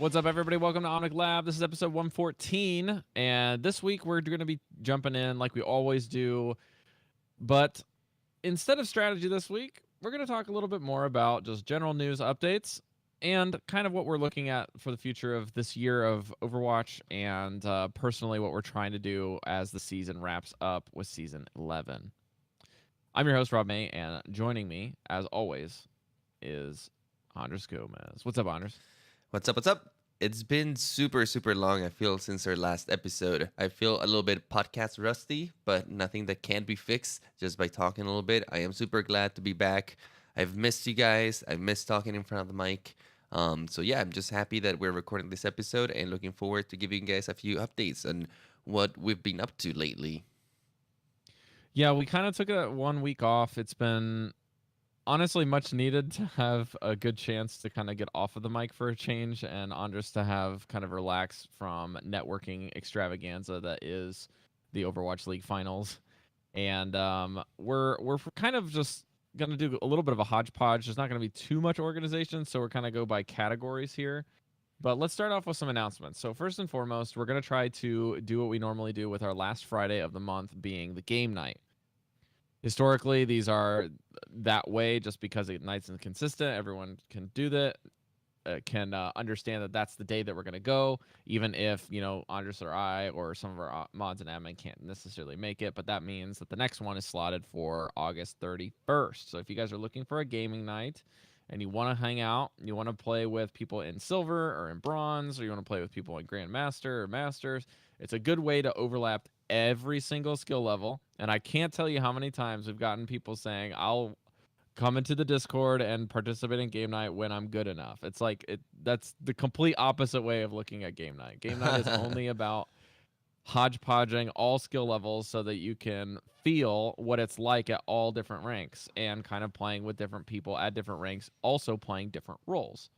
What's up, everybody? Welcome to Omnic Lab. This is episode 114, and this week we're going to be jumping in like we always do. But instead of strategy this week, we're going to talk a little bit more about just general news updates and kind of what we're looking at for the future of this year of Overwatch and personally what we're trying to do as the season wraps up with Season 11. I'm your host, Rob May, and joining me, as always, is Andres Gomez. What's up, Andres? What's up? What's up? It's been super long, I feel, since our last episode. I feel a little bit podcast rusty, but nothing that can't be fixed just by talking a little bit. I am super glad to be back. I've missed you guys. I've missed talking in front of the mic. So yeah, I'm just happy that we're recording this episode and looking forward to giving you guys a few updates on what we've been up to lately. Yeah, we kind of took a 1 week off. It's been honestly much needed to have a good chance to kind of get off of the mic for a change and Andres to have kind of relax from networking extravaganza that is the Overwatch League finals. And we're kind of just gonna do a little bit of a hodgepodge. There's not gonna be too much organization, so we're kind of go by categories here. But let's start off with some announcements. So first and foremost, we're gonna try to do what we normally do with our last Friday of the month being the game night. Historically, these are that way just because the night's inconsistent. Everyone can do that, can understand that that's the day that we're going to go, even if, Andres or I or some of our mods and admin can't necessarily make it. But that means that the next one is slotted for August 31st. So if you guys are looking for a gaming night and you want to hang out, you want to play with people in silver or in bronze, or you want to play with people in Grandmaster or Masters, it's a good way to overlap every single skill level. And I can't tell you how many times we've gotten people saying, I'll come into the Discord and participate in game night when I'm good enough. It's like that's the complete opposite way of looking at game night. Game night is only about hodgepodging all skill levels so that you can feel what it's like at all different ranks and kind of playing with different people at different ranks, also playing different roles.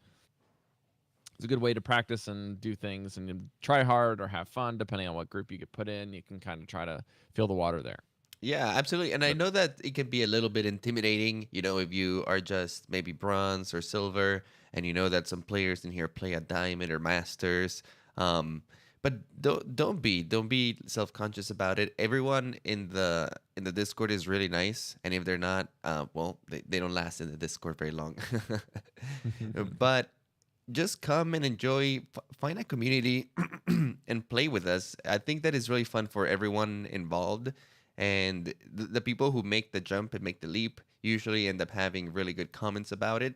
It's a good way to practice and do things and try hard or have fun, depending on what group you get put in. You can kind of try to feel the water there. Yeah, absolutely. And I But know that it can be a little bit intimidating, if you are just maybe bronze or silver, and you know that some players in here play at diamond or masters. But don't be self-conscious about it. Everyone in the Discord is really nice, and if they're not, well, they don't last in the Discord very long. But just come and enjoy, find a community and play with us. I think that is really fun for everyone involved. And the people who make the jump and make the leap usually end up having really good comments about it.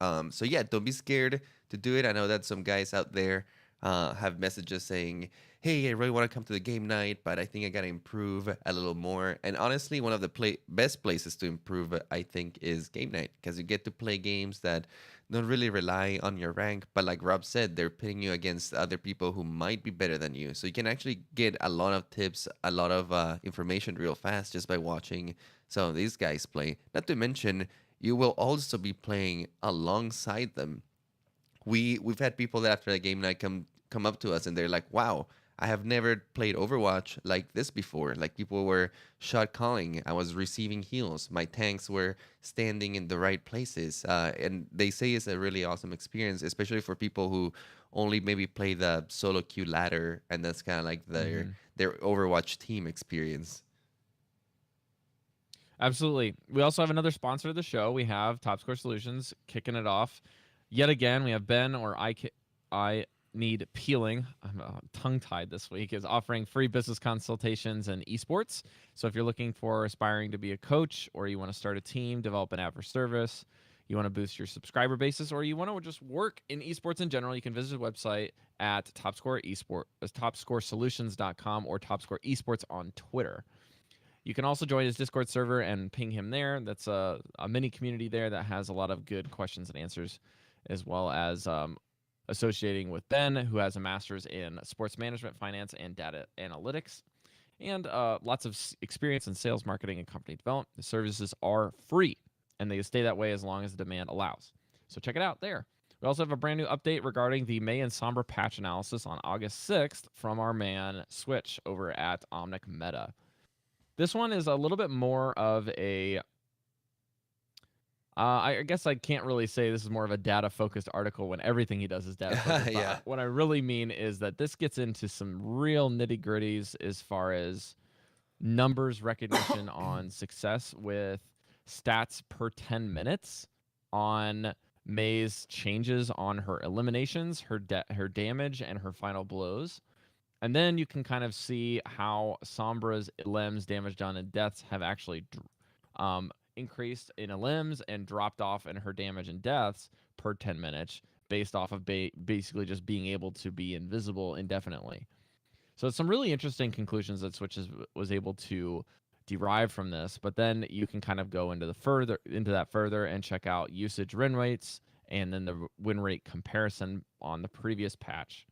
So yeah, don't be scared to do it. I know that some guys out there have messages saying, "Hey, I really want to come to the game night, but I think I gotta improve a little more." And honestly, one of the best places to improve, I think, is game night, because you get to play games that don't really rely on your rank. But like Rob said, they're pitting you against other people who might be better than you, so you can actually get a lot of tips, a lot of information real fast just by watching some of these guys play. Not to mention, you will also be playing alongside them. We've had people that after the game night come up to us and they're like, "Wow, I have never played Overwatch like this before. Like, people were shot calling, I was receiving heals, my tanks were standing in the right places." And they say it's a really awesome experience, especially for people who only maybe play the solo queue ladder, and that's kind of like their Mhm. their Overwatch team experience. Absolutely. We also have another sponsor of the show. We have Top Score Solutions kicking it off. Yet again, we have Ben, or I Need Peeling. I'm tongue tied this week, is offering free business consultations in esports. So if you're looking for aspiring to be a coach, or you want to start a team, develop an app or service, you want to boost your subscriber basis, or you want to just work in esports in general, you can visit his website at topscoresolutions.com or Topscore Esports on Twitter. You can also join his Discord server and ping him there. That's a mini community there that has a lot of good questions and answers, as well as associating with Ben, who has a master's in sports management, finance, and data analytics, and lots of experience in sales, marketing, and company development. The services are free, and they stay that way as long as the demand allows. So check it out there. We also have a brand new update regarding the May and Sombra patch analysis on August 6th from our man Switch over at Omnic Meta. This one is a little bit more of a I guess I can't really say this is more of a data focused article when everything he does is data focused, but Yeah. what I really mean is that this gets into some real nitty gritties as far as numbers recognition on success with stats per 10 minutes on May's changes on her eliminations, her damage, and her final blows. And then you can kind of see how Sombra's limbs, damage done, and deaths have actually increased in limbs and dropped off in her damage and deaths per 10 minutes based off of basically just being able to be invisible indefinitely. So it's some really interesting conclusions that was able to derive from this. But then you can kind of go into that further and check out usage win rates and then the win rate comparison on the previous patch.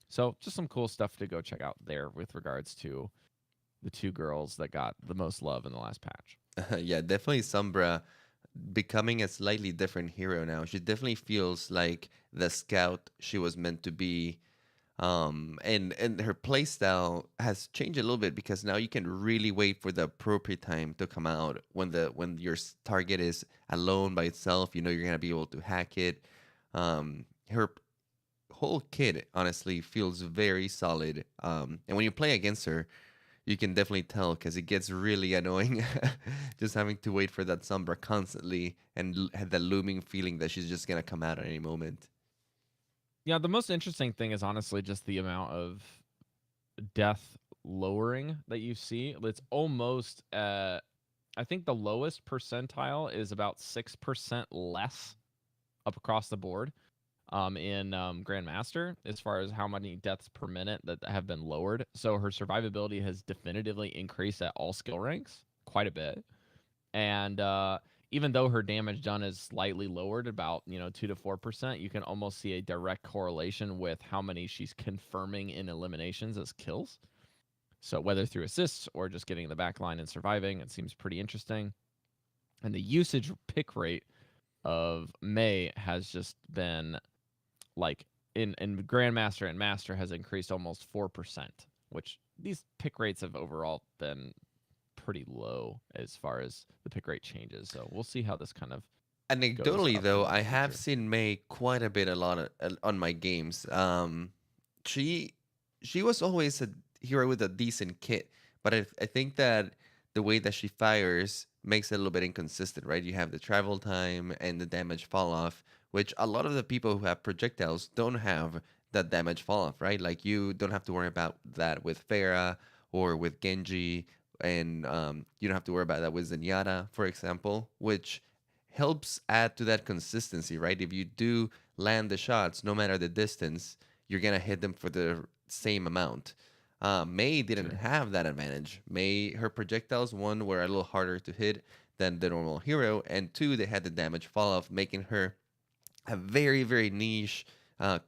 So just some cool stuff to go check out there with regards to the two girls that got the most love in the last patch. Yeah, definitely Sombra becoming a slightly different hero now. She definitely feels like the scout she was meant to be. And her playstyle has changed a little bit because now you can really wait for the appropriate time to come out when your target is alone by itself. You know you're gonna be able to hack it. Her whole kit honestly feels very solid. And when you play against her, you can definitely tell because it gets really annoying just having to wait for that Sombra constantly and have that looming feeling that she's just gonna come out at any moment. Yeah, the most interesting thing is honestly just the amount of death lowering that you see. It's almost I think the lowest percentile is about 6% less up across the board in Grandmaster as far as how many deaths per minute that have been lowered. So her survivability has definitively increased at all skill ranks quite a bit. And even though her damage done is slightly lowered, about 2 to 4%, you can almost see a direct correlation with how many she's confirming in eliminations as kills. So whether through assists or just getting in the back line and surviving, it seems pretty interesting. And the usage pick rate of May has just been like in Grandmaster and Master has increased almost 4%, which these pick rates have overall been pretty low as far as the pick rate changes. So we'll see how this kind of goes Anecdotally, up though, into the I have future. seen May quite a bit on my games. She she was always a hero with a decent kit, but I think that the way that she fires makes it a little bit inconsistent, right? You have the travel time and the damage fall off, which a lot of the people who have projectiles don't have that damage fall off, right? Like you don't have to worry about that with Pharah or with Genji, and you don't have to worry about that with Zenyatta, for example, which helps add to that consistency, right? If you do land the shots, no matter the distance, you're gonna hit them for the same amount. May didn't Sure. have that advantage. May her projectiles, one, were a little harder to hit than the normal hero, and two, they had the damage fall off, making her a very niche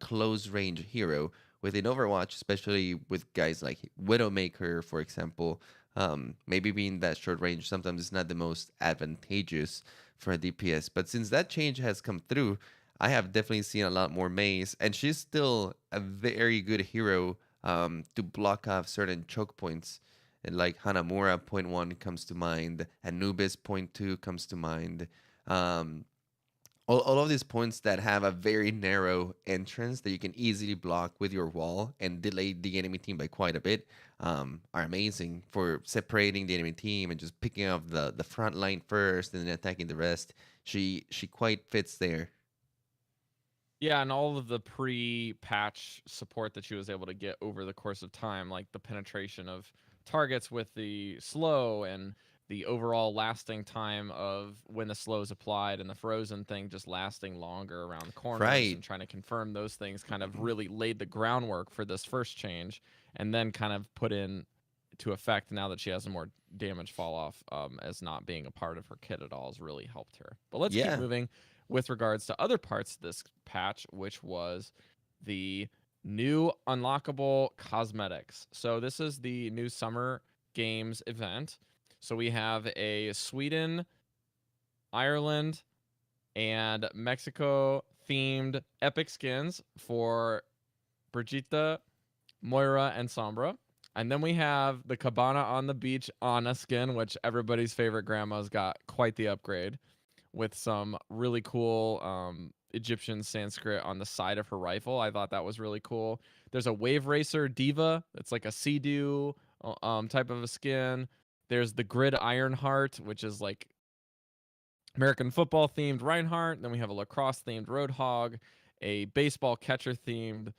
close range hero within Overwatch, especially with guys like Widowmaker, for example. Maybe being that short range sometimes is not the most advantageous for a DPS. But since that change has come through, I have definitely seen a lot more Maze, and she's still a very good hero to block off certain choke points. And like Hanamura point one comes to mind, Anubis point two comes to mind. Um, all of these points that have a very narrow entrance that you can easily block with your wall and delay the enemy team by quite a bit are amazing for separating the enemy team and just picking up the front line first and then attacking the rest. She quite fits there. Yeah, and all of the pre-patch support that she was able to get over the course of time, like the penetration of targets with the slow and the overall lasting time of when the slow is applied and the frozen thing just lasting longer around corners Right. and trying to confirm those things kind of really laid the groundwork for this first change and then kind of put in to effect now that she has a more damage fall off as not being a part of her kit at all has really helped her. But let's keep Yeah. moving with regards to other parts of this patch, which was the new unlockable cosmetics. So this is the new Summer Games event. So we have a Sweden, Ireland, and Mexico themed epic skins for Brigitte, Moira, and Sombra. And then we have the Cabana on the Beach Anna skin, which everybody's favorite grandma's got quite the upgrade with some really cool Egyptian Sanskrit on the side of her rifle. I thought that was really cool. There's a Wave Racer Diva. It's like a Sea-Doo type of a skin. There's the Grid Ironheart, which is like American football themed Reinhardt. Then we have a lacrosse themed Roadhog, a baseball catcher themed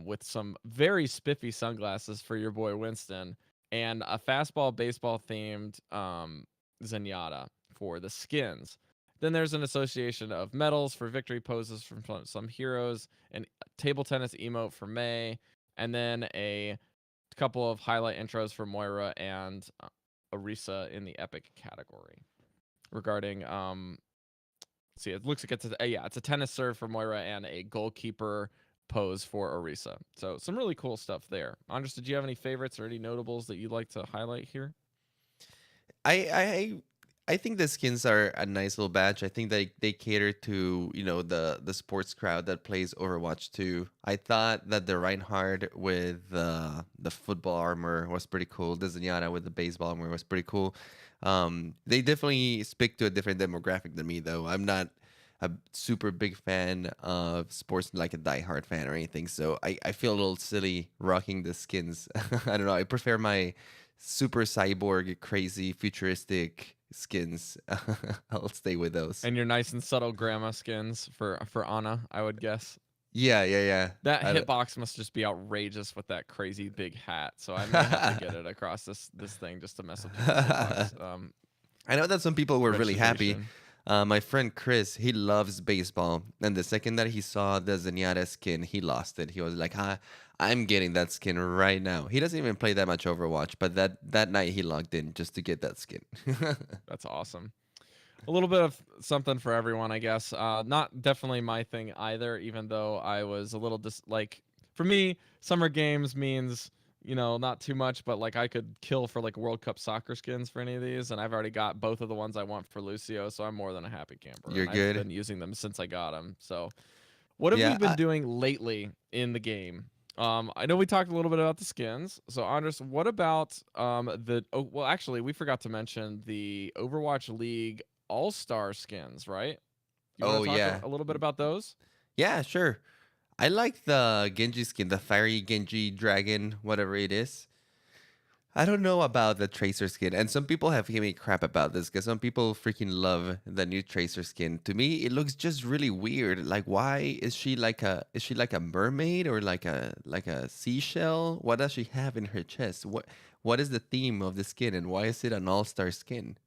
with some very spiffy sunglasses for your boy Winston, and a fastball baseball themed Zenyatta for the skins. Then there's an association of medals for victory poses from some heroes, and table tennis emote for May, and then a couple of highlight intros for Moira and Orisa in the epic category. Regarding see, it looks like it's a tennis serve for Moira and a goalkeeper pose for Orisa. So some really cool stuff there. Andres, did you have any favorites or any notables that you'd like to highlight here? I I think the skins are a nice little batch. I think they cater to, the sports crowd that plays Overwatch too. I thought that the Reinhardt with the football armor was pretty cool. The Zenyatta with the baseball armor was pretty cool. They definitely speak to a different demographic than me though. I'm not a super big fan of sports, like a diehard fan or anything. So I feel a little silly rocking the skins. I don't know. I prefer my super cyborg, crazy, futuristic skins. I'll stay with those. And your nice and subtle grandma skins for Anna, I would guess. Yeah, yeah, yeah. That I, hitbox must just be outrageous with that crazy big hat. So I may have to get it across this thing just to mess with people's hitbox. I know that some people were really happy. Registration. My friend Chris, he loves baseball, and the second that he saw the Zenyatta skin, he lost it. He was like, I'm getting that skin right now." He doesn't even play that much Overwatch, but that night he logged in just to get that skin. That's awesome. A little bit of something for everyone, I guess. Not definitely my thing either, even though I was a little like for me, summer games means, not too much, but like I could kill for like World Cup soccer skins for any of these, and I've already got both of the ones I want for Lucio, so I'm more than a happy camper. You're And I've good. been using them since I got them. So, what have we Yeah, been doing lately in the game? I know we talked a little bit about the skins. So, Andres, what about well, actually, we forgot to mention the Overwatch League All-Star skins, right? You want oh to talk yeah, a little bit about those? yeah, sure. I like the Genji skin, the fiery Genji dragon, whatever it is. I don't know about the Tracer skin, and some people have given me crap about this because some people freaking love the new Tracer skin. To me, it looks just really weird. Like, why is she like a mermaid or like a seashell? What does she have in her chest? What is the theme of the skin, and why is it an all-star skin?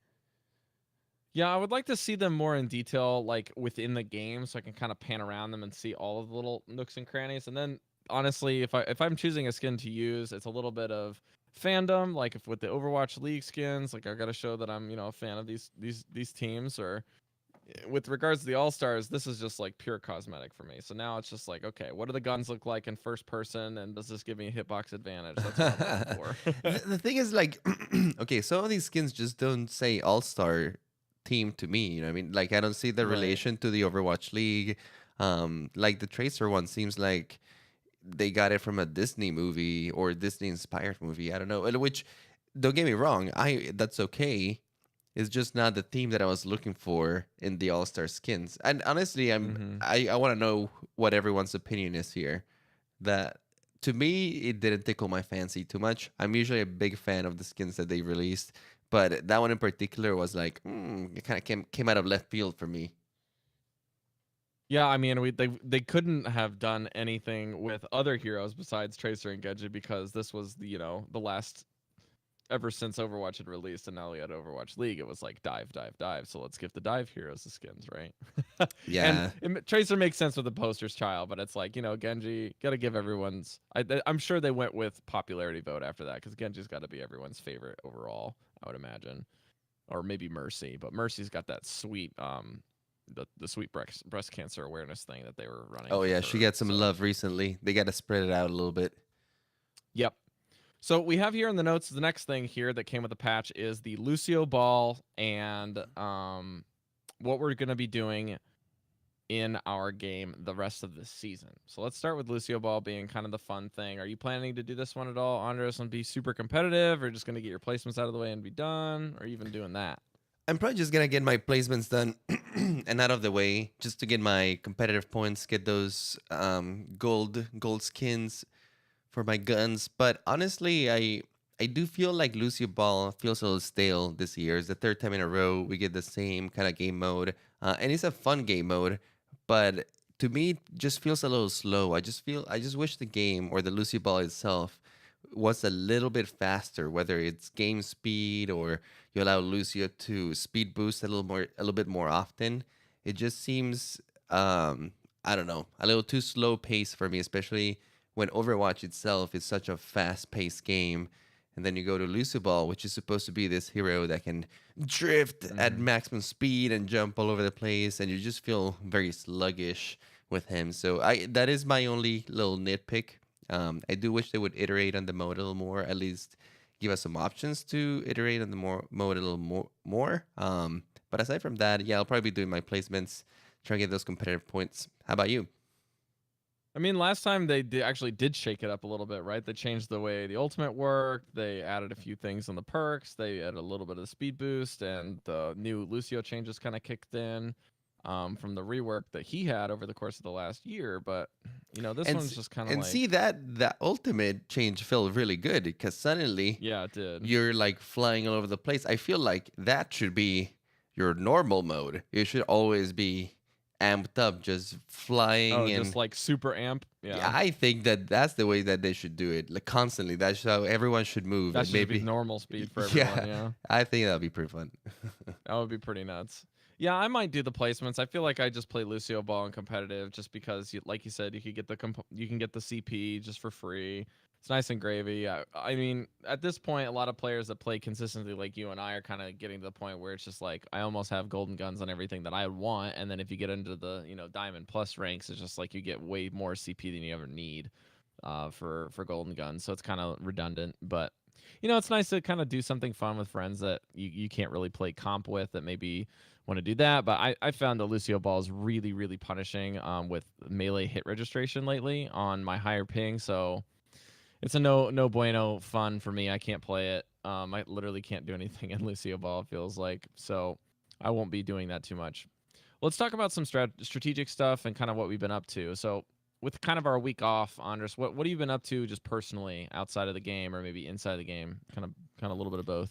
Yeah, I would like to see them more in detail, like within the game, so I can kind of pan around them and see all of the little nooks and crannies. And then, honestly, if I'm choosing a skin to use, it's a little bit of fandom, like if with the Overwatch League skins, like I got to show that I'm a fan of these teams. Or with regards to the All Stars, this is just like pure cosmetic for me. So now it's just like, okay, what do the guns look like in first person, and does this give me a hitbox advantage? That's what I'm looking for. The thing is, like, okay, some of these skins just don't say All Star team to me. You know what I mean? Like, I don't see the Right. relation to the Overwatch League. Like the Tracer one seems like they got it from a Disney movie or Disney inspired movie. I don't know. Which, don't get me wrong, I that's okay. It's just not the theme that I was looking for in the All Star skins. And honestly, Mm-hmm. I want to know what everyone's opinion is here. That, to me, it didn't tickle my fancy too much. I'm usually a big fan of the skins that they released, but that one in particular was like, it kind of came out of left field for me. Yeah, I mean, they couldn't have done anything with other heroes besides Tracer and Genji, because this was the last ever since Overwatch had released, and now we had Overwatch League. It was like dive, dive, dive. So let's give the dive heroes the skins, right? And Yeah. Tracer makes sense with the poster's child, but it's like Genji got to give everyone's. I'm sure they went with popularity vote after that, because Genji's got to be everyone's favorite overall, I would imagine, or maybe Mercy, but Mercy's got that sweet the sweet breast cancer awareness thing that they were running Oh for yeah, she her. got some So, love recently. They got to spread it out a little bit. yep. So we have here in the notes, the next thing here that came with the patch is the Lucio Ball, and what we're going to be doing in our game the rest of the season. So let's start with Lucio Ball being kind of the fun thing. Are you planning to do this one at all, Andres, and be super competitive, or just going to get your placements out of the way and be done, or even doing that? I'm probably just gonna get my placements done and out of the way, just to get my competitive points, get those gold skins for my guns. But honestly, I do feel like Lucio Ball feels a little stale this year. It's the third time in a row we get the same kind of game mode, and it's a fun game mode. But to me, it just feels a little slow. I just wish the game or the Lucio Ball itself was a little bit faster. Whether it's game speed or you allow Lucio to speed boost a little bit more often. It just seems I don't know, a little too slow pace for me, especially when Overwatch itself is such a fast-paced game, and then you go to Luciball, which is supposed to be this hero that can drift at Hmm. maximum speed and jump all over the place, and you just feel very sluggish with him. So I that is my only little nitpick. I do wish they would iterate on the mode a little more, at least give us some options to iterate on the mode a little more. But aside from that, yeah, I'll probably be doing my placements, trying to get those competitive points. How about you? I mean, last time they actually did shake it up a little bit, right? They changed the way the ultimate worked. They added a few things on the perks. They added a little bit of the speed boost, and the new Lucio changes kind of kicked in from the rework that he had over the course of the last year. But this and one's just kind of and like, see that ultimate change felt really good because suddenly yeah, it did. you're like flying all over the place. I feel like that should be your normal mode. You should always be amped up, just Oh, flying. just And like super amp. yeah, Yeah, I think that that's the way that they should do it, like constantly. That's how everyone should move. that And should just be maybe normal speed for everyone. yeah, Yeah. I think that'll be pretty fun. That would be pretty nuts. Yeah, I might do the placements. I feel like I just play Lucio Ball in competitive, just because, like you said, you could get you can get the CP just for free. It's nice and gravy. I mean, at this point, a lot of players that play consistently, like you and I, are kind of getting to the point where it's just like I almost have golden guns on everything that I want, and then if you get into the diamond plus ranks, it's just like you get way more CP than you ever need for golden guns. So it's kind of redundant, but it's nice to kind of do something fun with friends that you can't really play comp with, that maybe want to do that. But I found the Lucio Ball is really, really punishing with melee hit registration lately on my higher ping. So it's a no bueno fun for me. I can't play it. I literally can't do anything in Lucio Ball, it feels like. So I won't be doing that too much. Let's talk about some strategic stuff and kind of what we've been up to. So, with kind of our week off, Andres, what have you been up to just personally outside of the game or maybe inside the game? Kind of a little bit of both.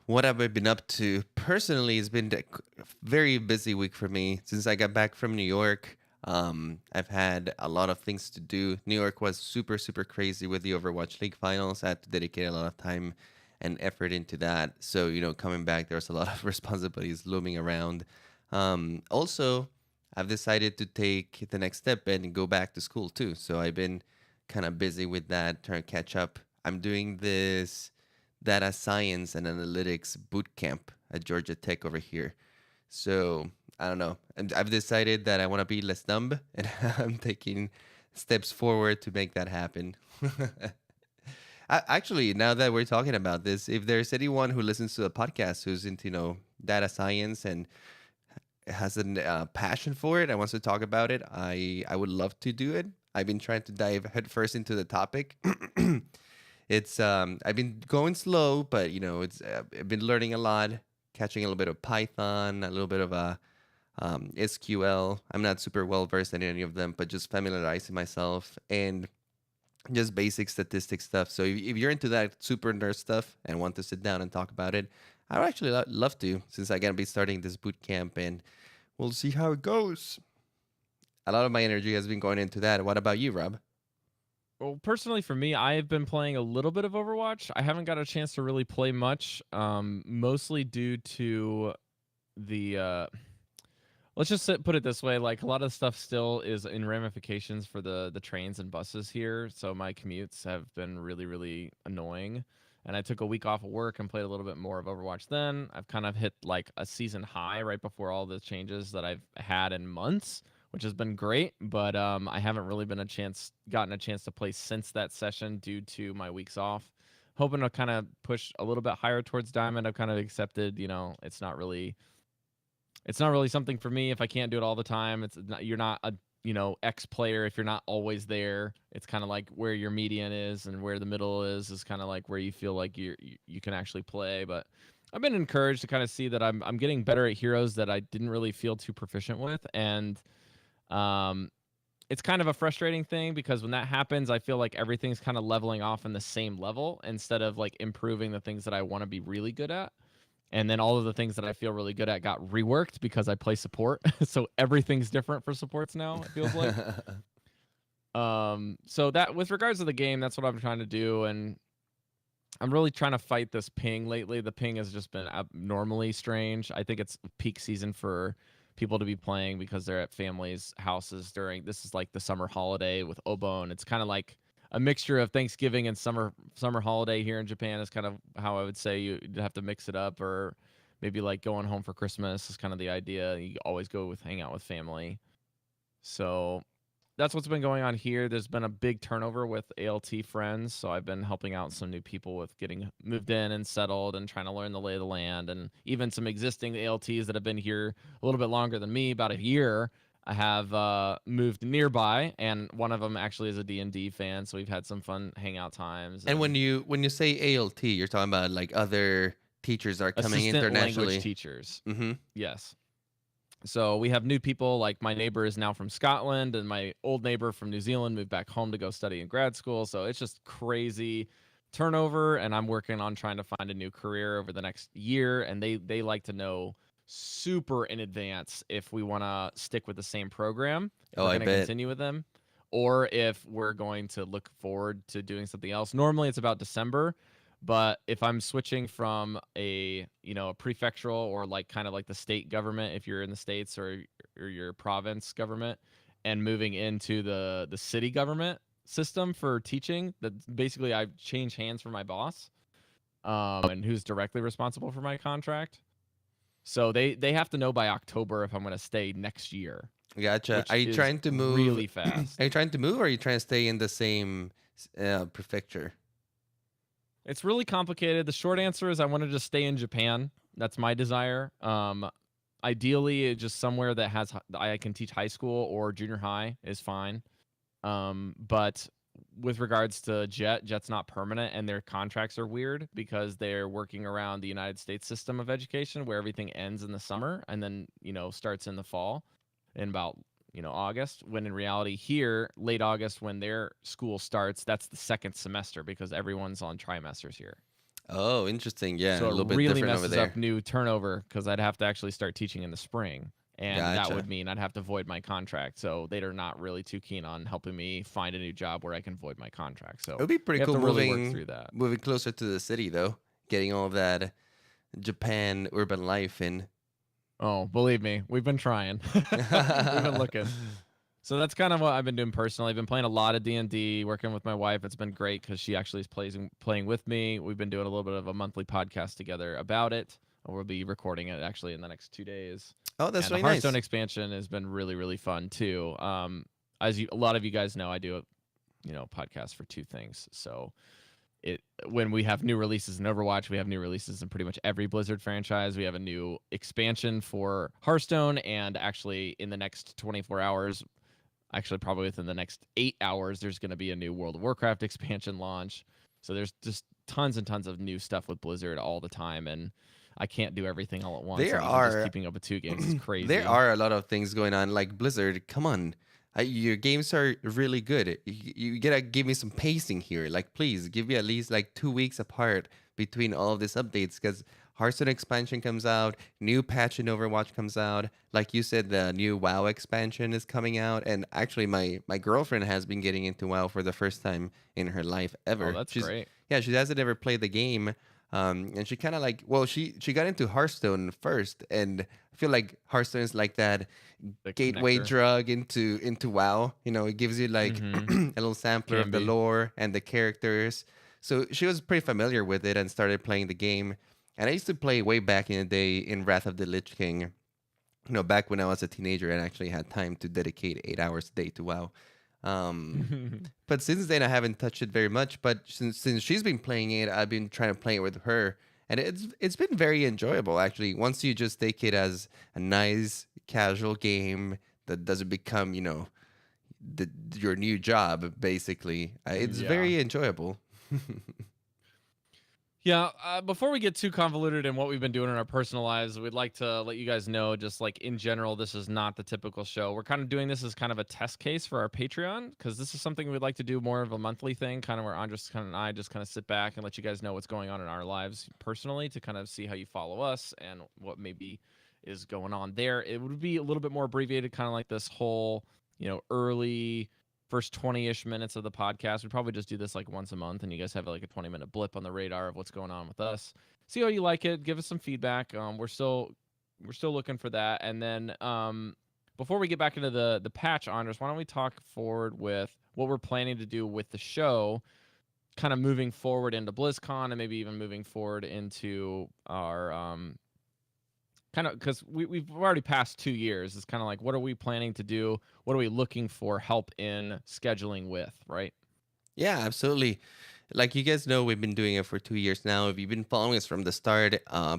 What have I been up to? Personally, it's been a very busy week for me since I got back from New York. I've had a lot of things to do. New York was super, super crazy with the Overwatch League finals. I had to dedicate a lot of time and effort into that. So, coming back, there's a lot of responsibilities looming around. Also, I've decided to take the next step and go back to school too. So, I've been kind of busy with that, trying to catch up. I'm doing this data science and analytics boot camp at Georgia Tech over here. So I don't know. And I've decided that I want to be less dumb, and I'm taking steps forward to make that happen. Actually, now that we're talking about this, if there's anyone who listens to the podcast who's into data science and has a passion for it and wants to talk about it, I would love to do it. I've been trying to dive headfirst into the topic. It's I've been going slow, but it's I've been learning a lot, catching a little bit of Python, a little bit of SQL. I'm not super well versed in any of them, but just familiarizing myself and just basic statistics stuff. So if you're into that super nerd stuff and want to sit down and talk about it, I would actually love to, since I'm gonna be starting this boot camp, and we'll see how it goes. A lot of my energy has been going into that. What about you, Rob? Well, personally for me, I've been playing a little bit of Overwatch. I haven't got a chance to really play much, mostly due to the let's just put it this way, like a lot of stuff still is in ramifications for the trains and buses here, so my commutes have been really, really annoying. And I took a week off of work and played a little bit more of Overwatch then. I've kind of hit like a season high right before all the changes that I've had in months, which has been great, but I haven't really gotten a chance to play since that session due to my weeks off. Hoping to kind of push a little bit higher towards diamond. I've kind of accepted, it's not really something for me if I can't do it all the time. You're not a X player if you're not always there. It's kind of like where your median is and where the middle is kind of like where you feel like you can actually play. But I've been encouraged to kind of see that I'm getting better at heroes that I didn't really feel too proficient with, and um, it's kind of a frustrating thing because when that happens, I feel like everything's kind of leveling off in the same level instead of like improving the things that I want to be really good at. And then all of the things that I feel really good at got reworked because I play support. So everything's different for supports now, it feels like. So that with regards to the game, that's what I'm trying to do. And I'm really trying to fight this ping lately. The ping has just been abnormally strange. I think it's peak season for people to be playing because they're at families' houses during this is like the summer holiday with Obon. It's kind of like a mixture of Thanksgiving and summer holiday here in Japan is kind of how I would say you'd have to mix it up, or maybe like going home for Christmas is kind of the idea. You always go with hang out with family. So that's what's been going on here. There's been a big turnover with ALT friends, so I've been helping out some new people with getting moved in and settled and trying to learn the lay of the land. And even some existing ALTs that have been here a little bit longer than me, about a year, I have moved nearby, and one of them actually is a D&D fan, so we've had some fun hangout times. And And when you say ALT, you're talking about like other teachers are coming assistant language internationally. teachers. Mm-hmm. Yes. So we have new people, like my neighbor is now from Scotland, and my old neighbor from New Zealand moved back home to go study in grad school. So it's just crazy turnover, and I'm working on trying to find a new career over the next year. And they like to know super in advance if we want to stick with the same program, if Oh, we're I going to bet. continue with them, or if we're going to look forward to doing something else. Normally it's about December, but if I'm switching from a, a prefectural or like kind of like the state government, if you're in the states, or your province government, and moving into the city government system for teaching, that basically I've changed hands from my boss, and who's directly responsible for my contract. So they have to know by October if I'm going to stay next year, Gotcha. which Are you is trying to move? really Are fast. you trying to move, or are you trying to stay in the same prefecture? It's really complicated. The short answer is I want to just stay in Japan. That's my desire. Ideally, just somewhere that has I can teach high school or junior high is fine. But with regards to Jet's not permanent, and their contracts are weird because they're working around the United States system of education, where everything ends in the summer and then starts in the fall, in about August. When in reality, here late August, when their school starts, that's the second semester because everyone's on trimesters here. Oh, interesting. Yeah, a So it little bit really different over messes up there. new turnover because I'd have to actually start teaching in the spring. And that Gotcha. would mean I'd have to void my contract. So they're not really too keen on helping me find a new job where I can void my contract. It So would be pretty we have cool to really work through that. moving closer to the city though, getting all of that Japan urban life in. Oh, believe me, we've been trying. We've been looking. So that's kind of what I've been doing personally. I've been playing a lot of D&D, working with my wife. It's been great because she actually is playing with me. We've been doing a little bit of a monthly podcast together about it. We'll be recording it actually in the next 2 days. Oh, that's And the really Hearthstone nice. expansion has been really, really fun too. A lot of you guys know, I do a podcast for two things. So when we have new releases in Overwatch, we have new releases in pretty much every Blizzard franchise. We have a new expansion for Hearthstone, and actually in the next 24 hours, actually probably within the next 8 hours, there's going to be a new World of Warcraft expansion launch. So there's just tons and tons of new stuff with Blizzard all the time, and I can't do everything all at once. There And even just are keeping up with two games is there crazy. are a lot of things going on. Like Blizzard, come on, your games are really good. You gotta give me some pacing here. Like, please give me at least like 2 weeks apart between all of these updates, because Hearthstone expansion comes out, new patch in Overwatch comes out. Like you said, the new WoW expansion is coming out, and actually, my girlfriend has been getting into WoW for the first time in her life Oh, ever. that's great. She hasn't ever played the game. And she kind of like, well, she got into Hearthstone first, and I feel like Hearthstone is like that The gateway connector. drug into WoW. You know, it gives you like Mm-hmm. a little sampler Can of the be. lore and the characters. So she was pretty familiar with it and started playing the game. And I used to play way back in the day in Wrath of the Lich King. You know, back when I was a teenager and actually had time to dedicate 8 hours a day to WoW. Um, but since then, I haven't touched it very much. But since she's been playing it, I've been trying to play it with her, and it's been very enjoyable actually. Once you just take it as a nice casual game that doesn't become, your new job basically, it's Yeah. very enjoyable. Yeah, before we get too convoluted in what we've been doing in our personal lives, we'd like to let you guys know, just like in general, this is not the typical show. We're kind of doing this as kind of a test case for our Patreon because this is something we'd like to do more of a monthly thing, kind of where Andres kind of and I just kind of sit back and let you guys know what's going on in our lives personally to kind of see how you follow us and what maybe is going on there. It would be a little bit more abbreviated, kind of like this whole, early first 20-ish minutes of the podcast. We probably just do this like once a month and you guys have like a 20-minute blip on the radar of what's going on with us. See how you like it. Give us some feedback. We're still looking for that. And then before we get back into the patch, Andres, why don't we talk forward with what we're planning to do with the show, kind of moving forward into BlizzCon and maybe even moving forward into our kind of, because we've already passed 2 years. It's kind of like, what are we planning to do? What are we looking for help in scheduling with, right? Yeah, absolutely. Like you guys know, we've been doing it for 2 years now. If you've been following us from the start,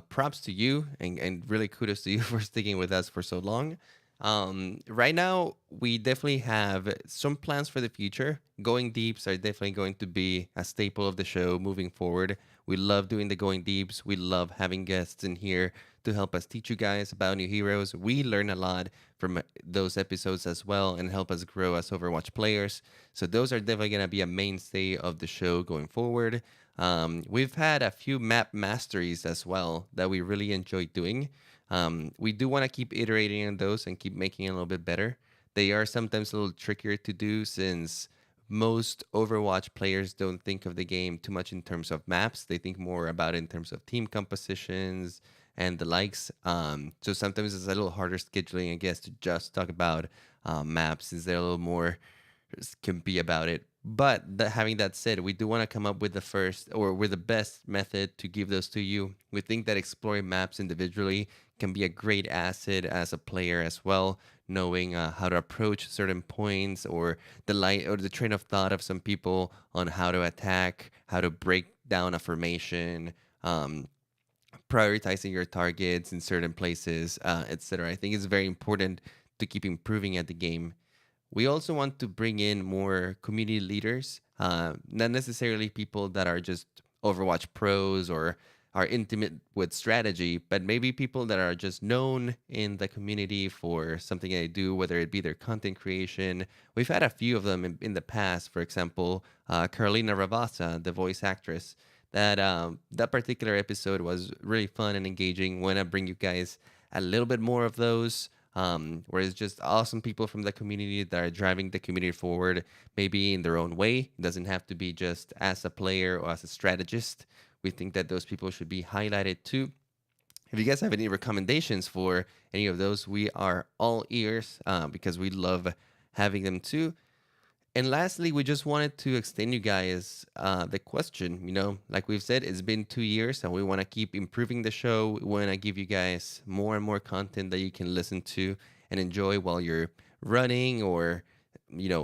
props to you and really kudos to you for sticking with us for so long. Right now, we definitely have some plans for the future. Going deeps are definitely going to be a staple of the show moving forward. We love doing the going deeps. We love having guests in here to help us teach you guys about new heroes. We learn a lot from those episodes as well and help us grow as Overwatch players. So those are definitely going to be a mainstay of the show going forward. We've had a few map masteries as well that we really enjoy doing. We do want to keep iterating on those and keep making it a little bit better. They are sometimes a little trickier to do since most Overwatch players don't think of the game too much in terms of maps. They think more about it in terms of team compositions and the likes. So sometimes it's a little harder scheduling, I guess, to just talk about maps since they're a little more can be about it. But having that said, we do want to come up with the first or with the best method to give those to you. We think that exploring maps individually can be a great asset as a player as well, knowing how to approach certain points or the light or the train of thought of some people on how to attack, how to break down a formation, prioritizing your targets in certain places, etc. I think it's very important to keep improving at the game. We also want to bring in more community leaders, not necessarily people that are just Overwatch pros or are intimate with strategy, but maybe people that are just known in the community for something they do, whether it be their content creation. We've had a few of them in the past. For example, Carolina Ravassa, the voice actress. That particular episode was really fun and engaging. Want to bring you guys a little bit more of those where it's just awesome people from the community that are driving the community forward, maybe in their own way. It doesn't have to be just as a player or as a strategist. We think that those people should be highlighted too. If you guys have any recommendations for any of those, we are all ears because we love having them too. And lastly, we just wanted to extend you guys the question. Like we've said, it's been 2 years and we want to keep improving the show. We want to give you guys more and more content that you can listen to and enjoy while you're running or,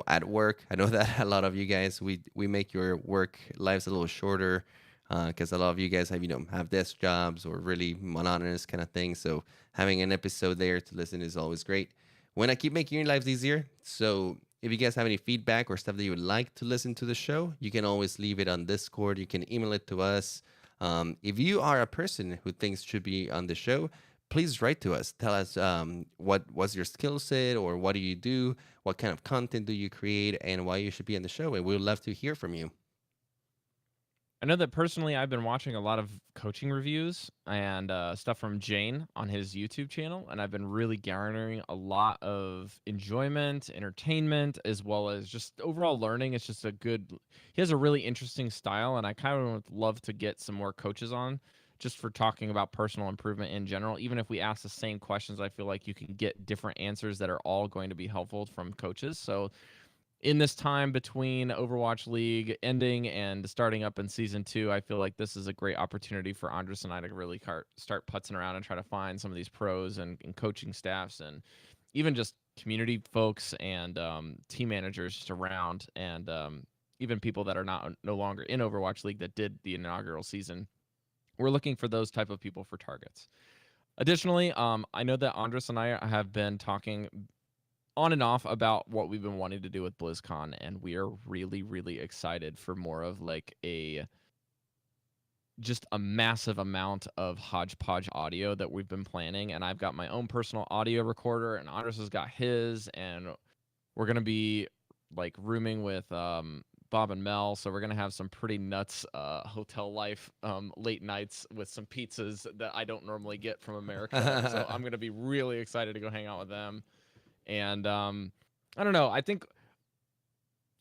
at work. I know that a lot of you guys, we make your work lives a little shorter because a lot of you guys have desk jobs or really monotonous kind of things. So having an episode there to listen is always great. We want to keep making your lives easier. So if you guys have any feedback or stuff that you would like to listen to the show, you can always leave it on Discord. You can email it to us. If you are a person who thinks should be on the show, please write to us. Tell us what was your skill set or what do you do? What kind of content do you create and why you should be on the show? And we'd love to hear from you. I know that personally, I've been watching a lot of coaching reviews and stuff from Jane on his YouTube channel, and I've been really garnering a lot of enjoyment, entertainment, as well as just overall learning. It's just a good. He has a really interesting style, and I kind of would love to get some more coaches on just for talking about personal improvement in general. Even if we ask the same questions, I feel like you can get different answers that are all going to be helpful from coaches. So in this time between Overwatch League ending and starting up in season 2, I feel like this is a great opportunity for Andres and I to really start putzing around and try to find some of these pros and coaching staffs and even just community folks and team managers just around and even people that are no longer in Overwatch League that did the inaugural season. We're looking for those type of people for targets. Additionally, I know that Andres and I have been talking on and off about what we've been wanting to do with BlizzCon, and we are really, really excited for more of like a just a massive amount of hodgepodge audio that we've been planning, and I've got my own personal audio recorder, and Andres has got his, and we're gonna be like rooming with Bob and Mel, so we're gonna have some pretty nuts hotel life late nights with some pizzas that I don't normally get from America. So I'm gonna be really excited to go hang out with them. And I don't know. I think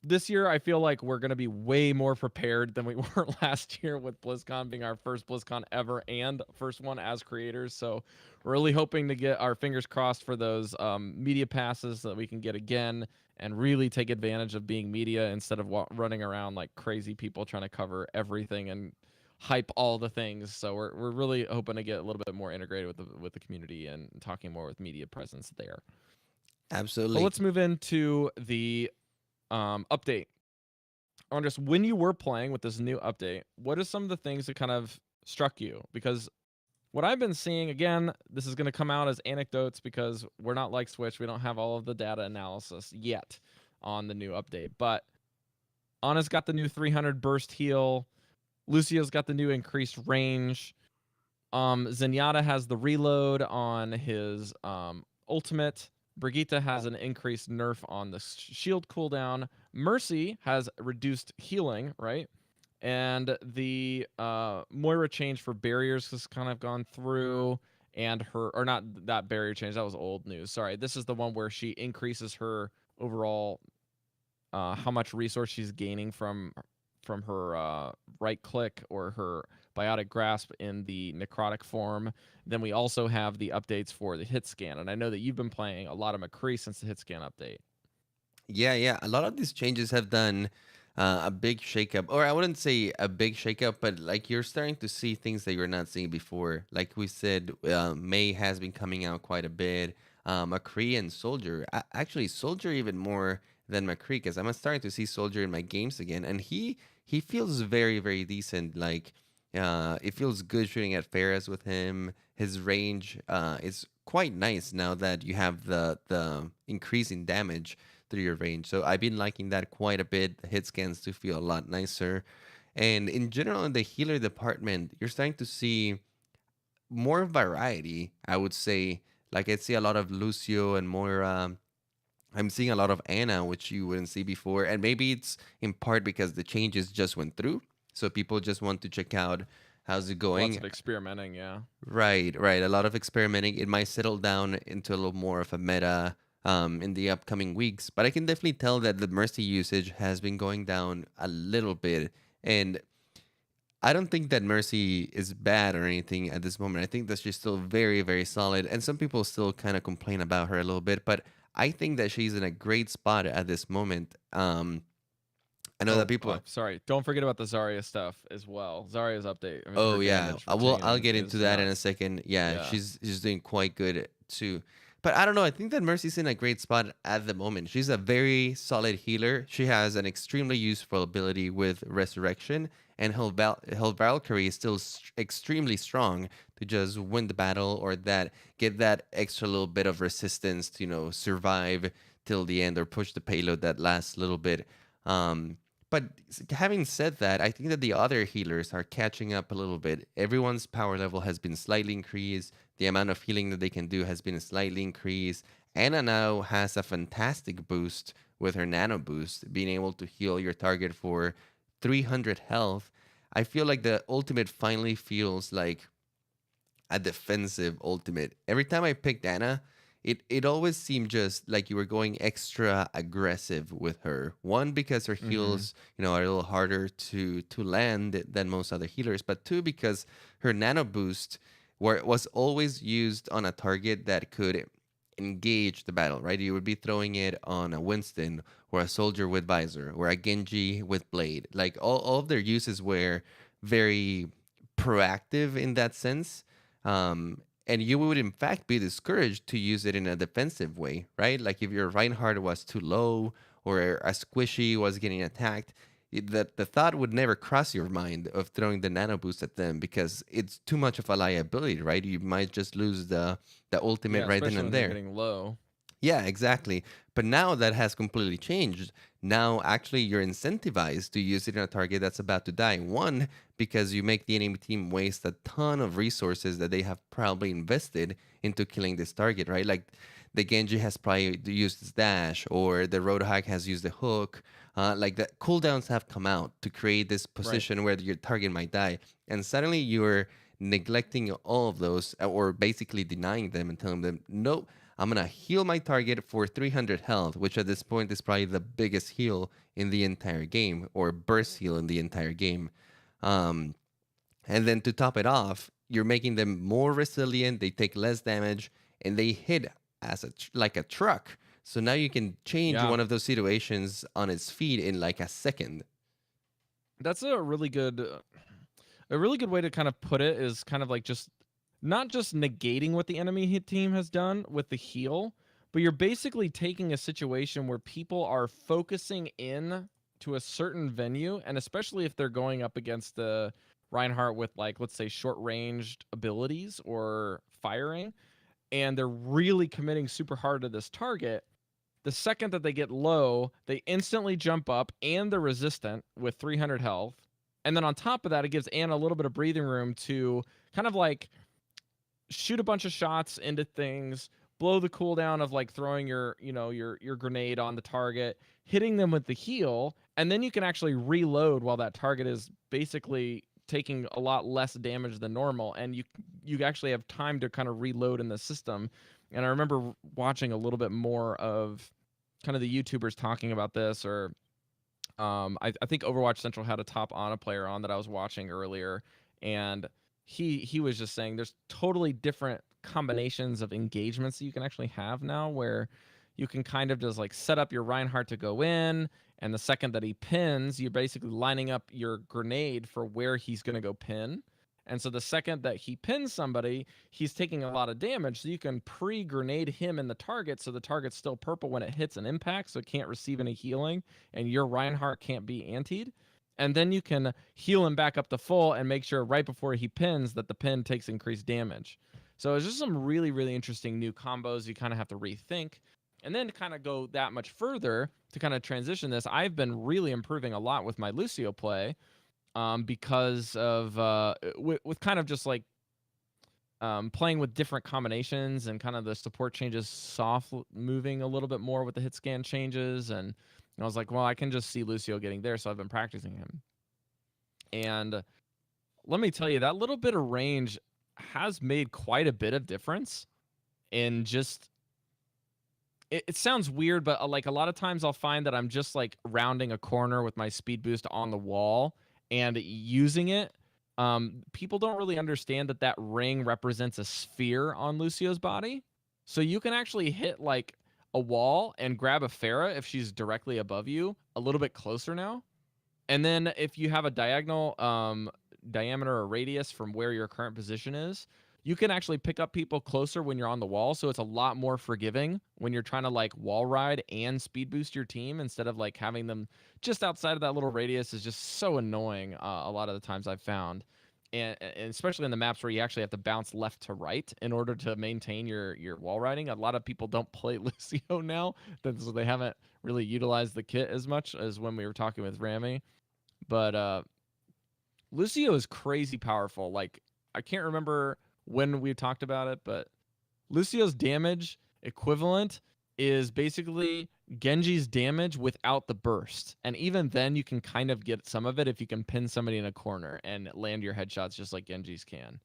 this year I feel like we're going to be way more prepared than we were last year with BlizzCon being our first BlizzCon ever and first one as creators. So we're really hoping to get our fingers crossed for those media passes so that we can get again and really take advantage of being media instead of running around like crazy people trying to cover everything and hype all the things. So we're really hoping to get a little bit more integrated with the community and talking more with media presence there. But Absolutely. let's move into the update. Andres, when you were playing with this new update, what are some of the things that kind of struck you? Because what I've been seeing, again, this is going to come out as anecdotes because we're not like Switch. We don't have all of the data analysis yet on the new update. But Ana's got the new 300 burst heal. Lucio's got the new increased range. Zenyatta has the reload on his ultimate. Brigitte has an increased nerf on the shield cooldown. Mercy has reduced healing, right? And the Moira change for barriers has kind of gone through, and her, or not that barrier change, that was old news. Sorry, this is the one where she increases her overall how much resource she's gaining from her right click or her biotic grasp in the necrotic form. Then we also have the updates for the hit scan, and I know that you've been playing a lot of McCree since the hit scan update. Yeah, yeah. A lot of these changes have done a big shakeup, or I wouldn't say a big shakeup, but like you're starting to see things that you're not seeing before. Like we said, May has been coming out quite a bit. McCree and Soldier, actually Soldier even more than McCree, because I'm starting to see Soldier in my games again, and he feels very very decent. Like it feels good shooting at Ferris with him. His range is quite nice now that you have the increase in damage through your range. So I've been liking that quite a bit. The hit scans do feel a lot nicer. And in general, in the healer department, you're starting to see more variety, I would say. Like I see a lot of Lucio and Moira. I'm seeing a lot of Anna, which you wouldn't see before. And maybe it's in part because the changes just went through. So people just want to check out how's it Lots going. of experimenting, yeah. Right, right. A lot of experimenting. It might settle down into a little more of a meta in the upcoming weeks, but I can definitely tell that the Mercy usage has been going down a little bit. And I don't think that Mercy is bad or anything at this moment. I think that she's still very, very solid. And some people still kind of complain about her a little bit, but I think that she's in a great spot at this moment. I know that people. Sorry. Don't forget about the Zarya stuff as well. Zarya's update. I mean, her Oh yeah, damage well routine I'll get into is that in a nuts. second. Yeah, Yeah. she's doing quite good too. But I don't know. I think that Mercy's in a great spot at the moment. She's a very solid healer. She has an extremely useful ability with Resurrection, and her Valkyrie is still extremely strong to just win the battle or that get that extra little bit of resistance to survive till the end or push the payload that last little bit. But having said that, I think that the other healers are catching up a little bit. Everyone's power level has been slightly increased. The amount of healing that they can do has been slightly increased. Anna now has a fantastic boost with her nano boost, being able to heal your target for 300 health. I feel like the ultimate finally feels like a defensive ultimate. Every time I picked Anna, it always seemed just like you were going extra aggressive with her. One, because her Mm-hmm. heals, are a little harder to land than most other healers, but two, because her nano boost was always used on a target that could engage the battle, right? You would be throwing it on a Winston or a soldier with visor or a Genji with blade. Like all of their uses were very proactive in that sense. And you would in fact be discouraged to use it in a defensive way, right? Like if your Reinhardt was too low or a squishy was getting attacked, the thought would never cross your mind of throwing the nano boost at them because it's too much of a liability, right? You might just lose the ultimate Yeah, right then especially and when they're there. getting low. Yeah, exactly. But now that has completely changed. Now, actually, you're incentivized to use it on a target that's about to die. One, because you make the enemy team waste a ton of resources that they have probably invested into killing this target, right? Like the Genji has probably used his dash, or the Roadhog has used the hook. Like the cooldowns have come out to create this Right. position where your target might die, and suddenly you're neglecting all of those, or basically denying them and telling them, no, I'm gonna heal my target for 300 health, which at this point is probably the biggest heal in the entire game, or burst heal in the entire game. Um, and then to top it off, you're making them more resilient. They take less damage, and they hit as like a truck. So now you can change Yeah. one of those situations on its feet in like a second. That's a really good way to kind of put it is kind of like just not just negating what the enemy team has done with the heal, but you're basically taking a situation where people are focusing in to a certain venue, and especially if they're going up against the Reinhardt with, like, let's say short ranged abilities or firing, and they're really committing super hard to this target. The second that they get low, they instantly jump up and they're resistant with 300 health. And then on top of that, it gives Anna a little bit of breathing room to kind of like shoot a bunch of shots into things, blow the cooldown of like throwing your grenade on the target, hitting them with the heal, and then you can actually reload while that target is basically taking a lot less damage than normal, and you actually have time to kind of reload in the system. And I remember watching a little bit more of kind of the YouTubers talking about this, or I think Overwatch Central had a top Ana player on that I was watching earlier, and he was just saying there's totally different combinations of engagements that you can actually have now, where you can kind of just like set up your Reinhardt to go in, and the second that he pins, you're basically lining up your grenade for where he's going to go pin. And so the second that he pins somebody, he's taking a lot of damage. So you can pre-grenade him in the target, so the target's still purple when it hits an impact, so it can't receive any healing, and your Reinhardt can't be antied. And then you can heal him back up to full and make sure right before he pins that the pin takes increased damage. So it's just some really, really interesting new combos you kind of have to rethink. And then to kind of go that much further to kind of transition this, I've been really improving a lot with my Lucio play, because of with kind of just like playing with different combinations, and kind of the support changes soft moving a little bit more with the hit scan changes. And I was like, well, I can just see Lucio getting there, so I've been practicing him. And let me tell you, that little bit of range has made quite a bit of difference in just it sounds weird, but like a lot of times I'll find that I'm just like rounding a corner with my speed boost on the wall and using it. People don't really understand that that ring represents a sphere on Lucio's body. So you can actually hit like a wall and grab a Pharah if she's directly above you, a little bit closer now. And then if you have a diagonal diameter or radius from where your current position is, you can actually pick up people closer when you're on the wall. So it's a lot more forgiving when you're trying to like wall ride and speed boost your team, instead of like having them just outside of that little radius is just so annoying, a lot of the times I've found. And especially in the maps where you actually have to bounce left to right in order to maintain your wall riding. A lot of people don't play Lucio now, so they haven't really utilized the kit as much as when we were talking with Rami. But Lucio is crazy powerful. Like, I can't remember when we talked about it, but Lucio's damage equivalent is basically Genji's damage without the burst. And even then, you can kind of get some of it if you can pin somebody in a corner and land your headshots just like Genji's can,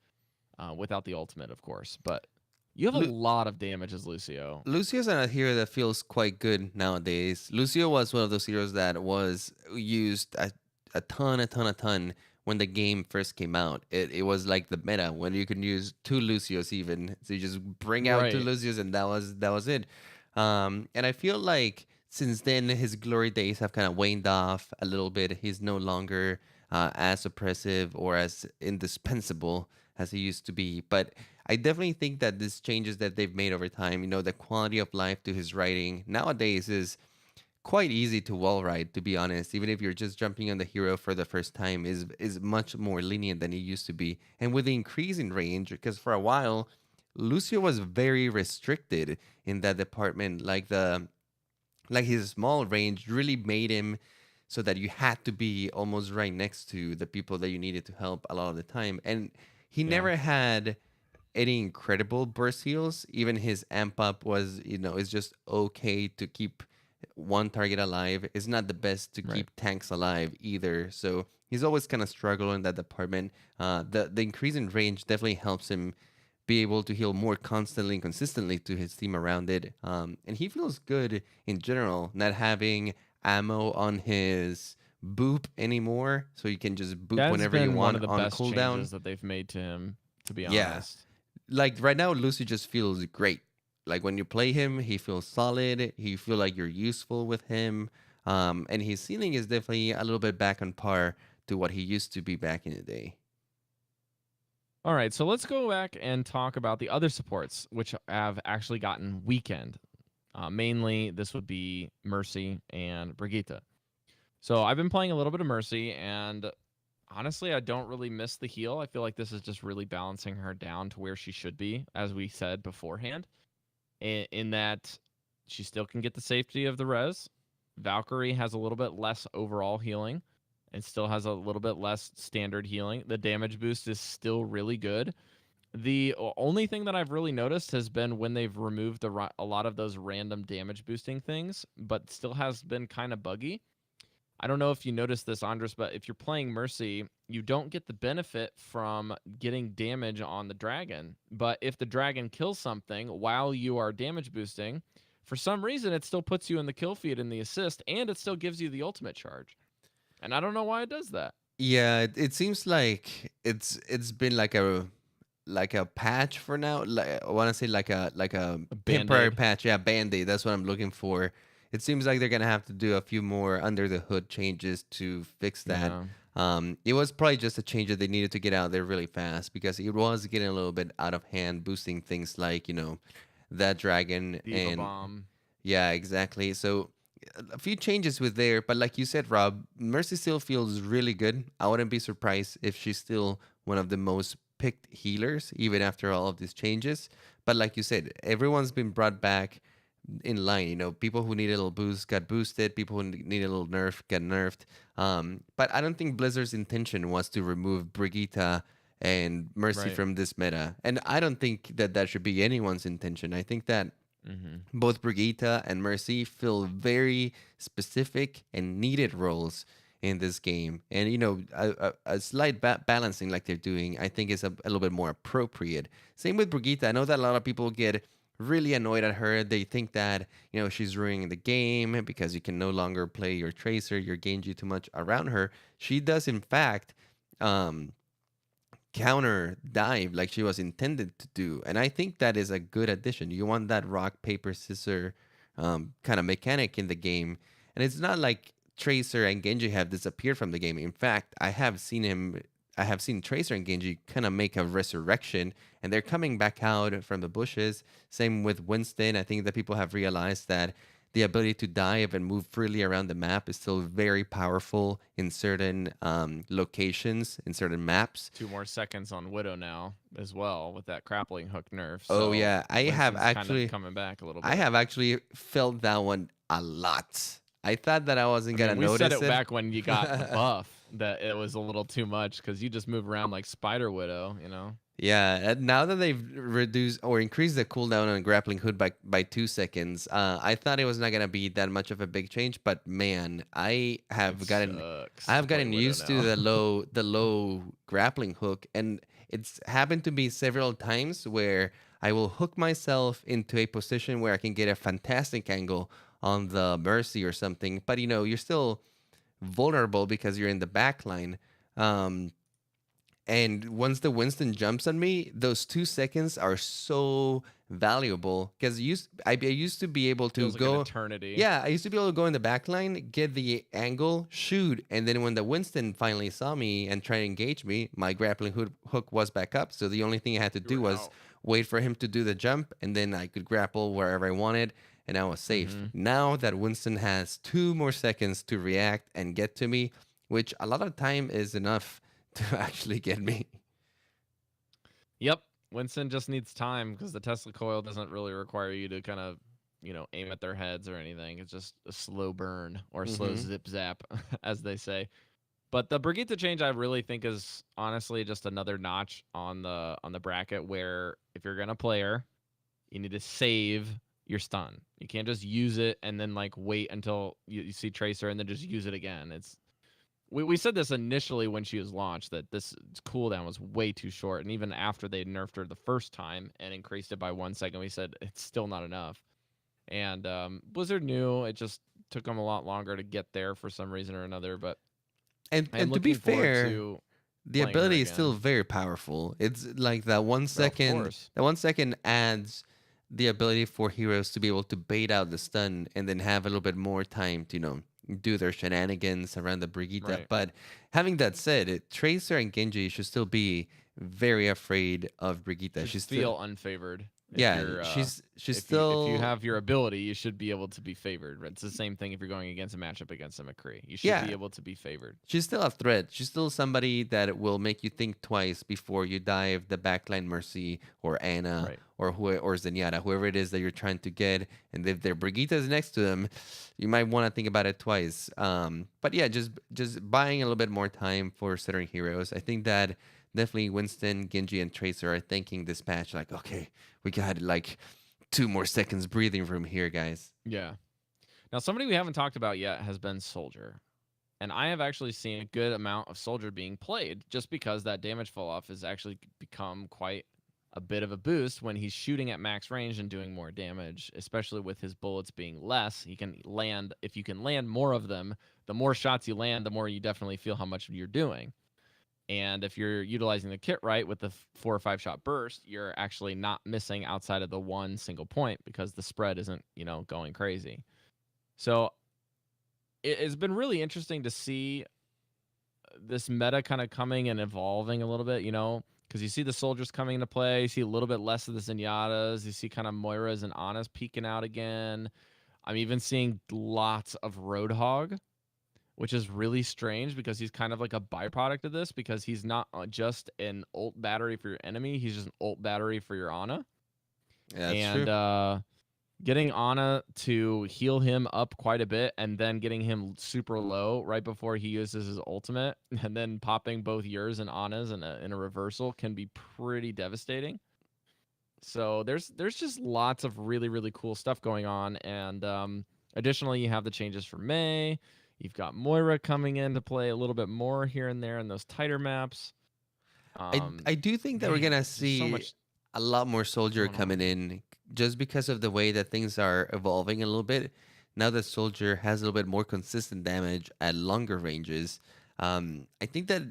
without the ultimate, of course. But you have a Lu- lot of damage as Lucio. Lucio's a hero that feels quite good nowadays. Lucio was one of those heroes that was used a ton when the game first came out. It was like the meta when you can use two Lucios even. So you just bring out two Right. Lucios and that was it. And I feel like since then his glory days have kind of waned off a little bit. He's no longer as oppressive or as indispensable as he used to be. But I definitely think that these changes that they've made over time, the quality of life to his writing nowadays is quite easy to wall ride, to be honest. Even if you're just jumping on the hero for the first time, is much more lenient than it used to be. And with the increase in range, because for a while, Lucio was very restricted in that department. Like like his small range really made him so that you had to be almost right next to the people that you needed to help a lot of the time. And he Yeah. never had any incredible burst heals. Even his amp up was, is just okay to keep one target alive. It's not the best to Right. keep tanks alive either. So he's always kind of struggling in that department. The increase in range definitely helps him be able to heal more constantly and consistently to his team around it. And he feels good in general, not having ammo on his boop anymore, so you can just boop That's whenever you been one want of the on best cooldown. changes that they've made to him, to be Yeah, honest. like right now, Lucy just feels great. Like when you play him, he feels solid. He feel like you're useful with him. And his ceiling is definitely a little bit back on par to what he used to be back in the day. All right, so let's go back and talk about the other supports, which have actually gotten weakened. Mainly, this would be Mercy and Brigitte. So I've been playing a little bit of Mercy, and honestly, I don't really miss the heal. I feel like this is just really balancing her down to where she should be, as we said beforehand, in that she still can get the safety of the res. Valkyrie has a little bit less overall healing and still has a little bit less standard healing. The damage boost is still really good. The only thing that I've really noticed has been when they've removed a lot of those random damage boosting things, but still has been kind of buggy. I don't know if you noticed this, Andres, but if you're playing Mercy, you don't get the benefit from getting damage on the dragon. But if the dragon kills something while you are damage boosting, for some reason it still puts you in the kill feed in the assist, and it still gives you the ultimate charge. And I don't know why it does that. Yeah, it seems like it's been like a patch for now. Like, I want to say like a A temporary band-aid. patch. Yeah, band-aid. That's what I'm looking for. It seems like they're gonna have to do a few more under the hood changes to fix that. Yeah. It was probably just a change that they needed to get out there really fast because it was getting a little bit out of hand, boosting things like that dragon Diva and bomb. yeah, exactly. So a few changes with there, but like you said, Rob, Mercy still feels really good. I wouldn't be surprised if she's still one of the most picked healers, even after all of these changes. But like you said, everyone's been brought back in line. People who need a little boost got boosted. People who need a little nerf got nerfed. But I don't think Blizzard's intention was to remove Brigitte and Mercy Right. from this meta, and I don't think that that should be anyone's intention. I think that Mm-hmm. both Brigitte and Mercy fill very specific and needed roles in this game. And, a slight balancing like they're doing, I think is a little bit more appropriate. Same with Brigitte. I know that a lot of people get really annoyed at her. They think that, she's ruining the game because you can no longer play your Tracer, your Genji too much around her. She does, in fact, um, counter dive like she was intended to do. And I think that is a good addition. You want that rock, paper, scissor kind of mechanic in the game. And it's not like Tracer and Genji have disappeared from the game. In fact, I have seen Tracer and Genji kind of make a resurrection and they're coming back out from the bushes. Same with Winston. I think that people have realized that the ability to dive and move freely around the map is still very powerful in certain locations, in certain maps. 2 more seconds on Widow now as well with that grappling hook nerf. Oh So yeah, Winston's kind of coming back a little I bit. have actually felt that one a lot. I thought that I wasn't I gonna mean, we said notice it it. back when you got the buff that it was a little too much because you just move around like Spider Widow, you know? Yeah, and now that they've reduced or increased the cooldown on grappling hood by 2 seconds, I thought it was not gonna be that much of a big change. But man, It I sucks to have play gotten Widow used to now. the low grappling hook, and it's happened to me several times where I will hook myself into a position where I can get a fantastic angle on the Mercy or something. But you're still vulnerable because you're in the back line. Um, and once the Winston jumps on me, those 2 seconds are so valuable because I used to be able to Feels like an go. eternity. Yeah, I used to be able to go in the back line, get the angle, shoot, and then when the Winston finally saw me and tried to engage me, my grappling hook was back up. So the only thing I had to You do were was out. wait for him to do the jump, and then I could grapple wherever I wanted, and I was safe. Mm-hmm. Now that Winston has 2 more seconds to react and get to me, which a lot of time is enough to actually get me. Yep. Winston just needs time because the Tesla coil doesn't really require you to kind of, aim at their heads or anything. It's just a slow burn or a slow Mm-hmm. zip zap, as they say. But the Brigitte change, I really think, is honestly just another notch on the bracket where if you're gonna play her, you need to save your stun. You can't just use it and then like wait until you see Tracer and then just use it again. We said this initially when she was launched that this cooldown was way too short, and even after they nerfed her the first time and increased it by 1 second, we said it's still not enough. And Blizzard knew it just took them a lot longer to get there for some reason or another. But I am And to be looking forward fair, to the playing her ability is still again. very powerful. It's like that Well, of course. 1 second adds the ability for heroes to be able to bait out the stun and then have a little bit more time to, do their shenanigans around the Brigitte. Right. But having that said, Tracer and Genji should still be very afraid of Brigitte. Should She's still, feel unfavored if yeah, you're she's if you still, have your ability, you should be able to be favored. It's the same thing if you're going against a matchup against a McCree. You should yeah, be able to be favored. she's still a threat. She's still somebody that will make you think twice before you dive the backline Mercy or Anna Right. or Zenyatta, whoever it is that you're trying to get. And if their Brigitte's next to them, you might want to think about it twice. But yeah, just buying a little bit more time for certain heroes. I think that definitely Winston, Genji, and Tracer are thinking this patch like, okay, we got like 2 more seconds breathing room here, guys. Yeah. Now, somebody we haven't talked about yet has been Soldier. And I have actually seen a good amount of Soldier being played just because that damage fall off has actually become quite a bit of a boost when he's shooting at max range and doing more damage, especially with his bullets being less. He can land, if you can land more of them, the more shots you land, the more you definitely feel how much you're doing. And if you're utilizing the kit right with the 4 or 5 shot burst, you're actually not missing outside of the one single point because the spread isn't, going crazy. So it's been really interesting to see this meta kind of coming and evolving a little bit, because you see the soldiers coming into play, you see a little bit less of the Zenyatas, you see kind of Moiras and Anas peeking out again. I'm even seeing lots of Roadhog, which is really strange because he's kind of like a byproduct of this because he's not just an ult battery for your enemy, he's just an ult battery for your Ana. Yeah, that's true. And getting Ana to heal him up quite a bit and then getting him super low right before he uses his ultimate and then popping both yours and Ana's in a reversal can be pretty devastating. So there's just lots of really, really cool stuff going on. And additionally, you have the changes for May. You've got Moira coming in to play a little bit more here and there in those tighter maps. I do think that we're Man, gonna just so see much a lot more Soldier going coming on. in just because of the way that things are evolving a little bit. Now that Soldier has a little bit more consistent damage at longer ranges, I think that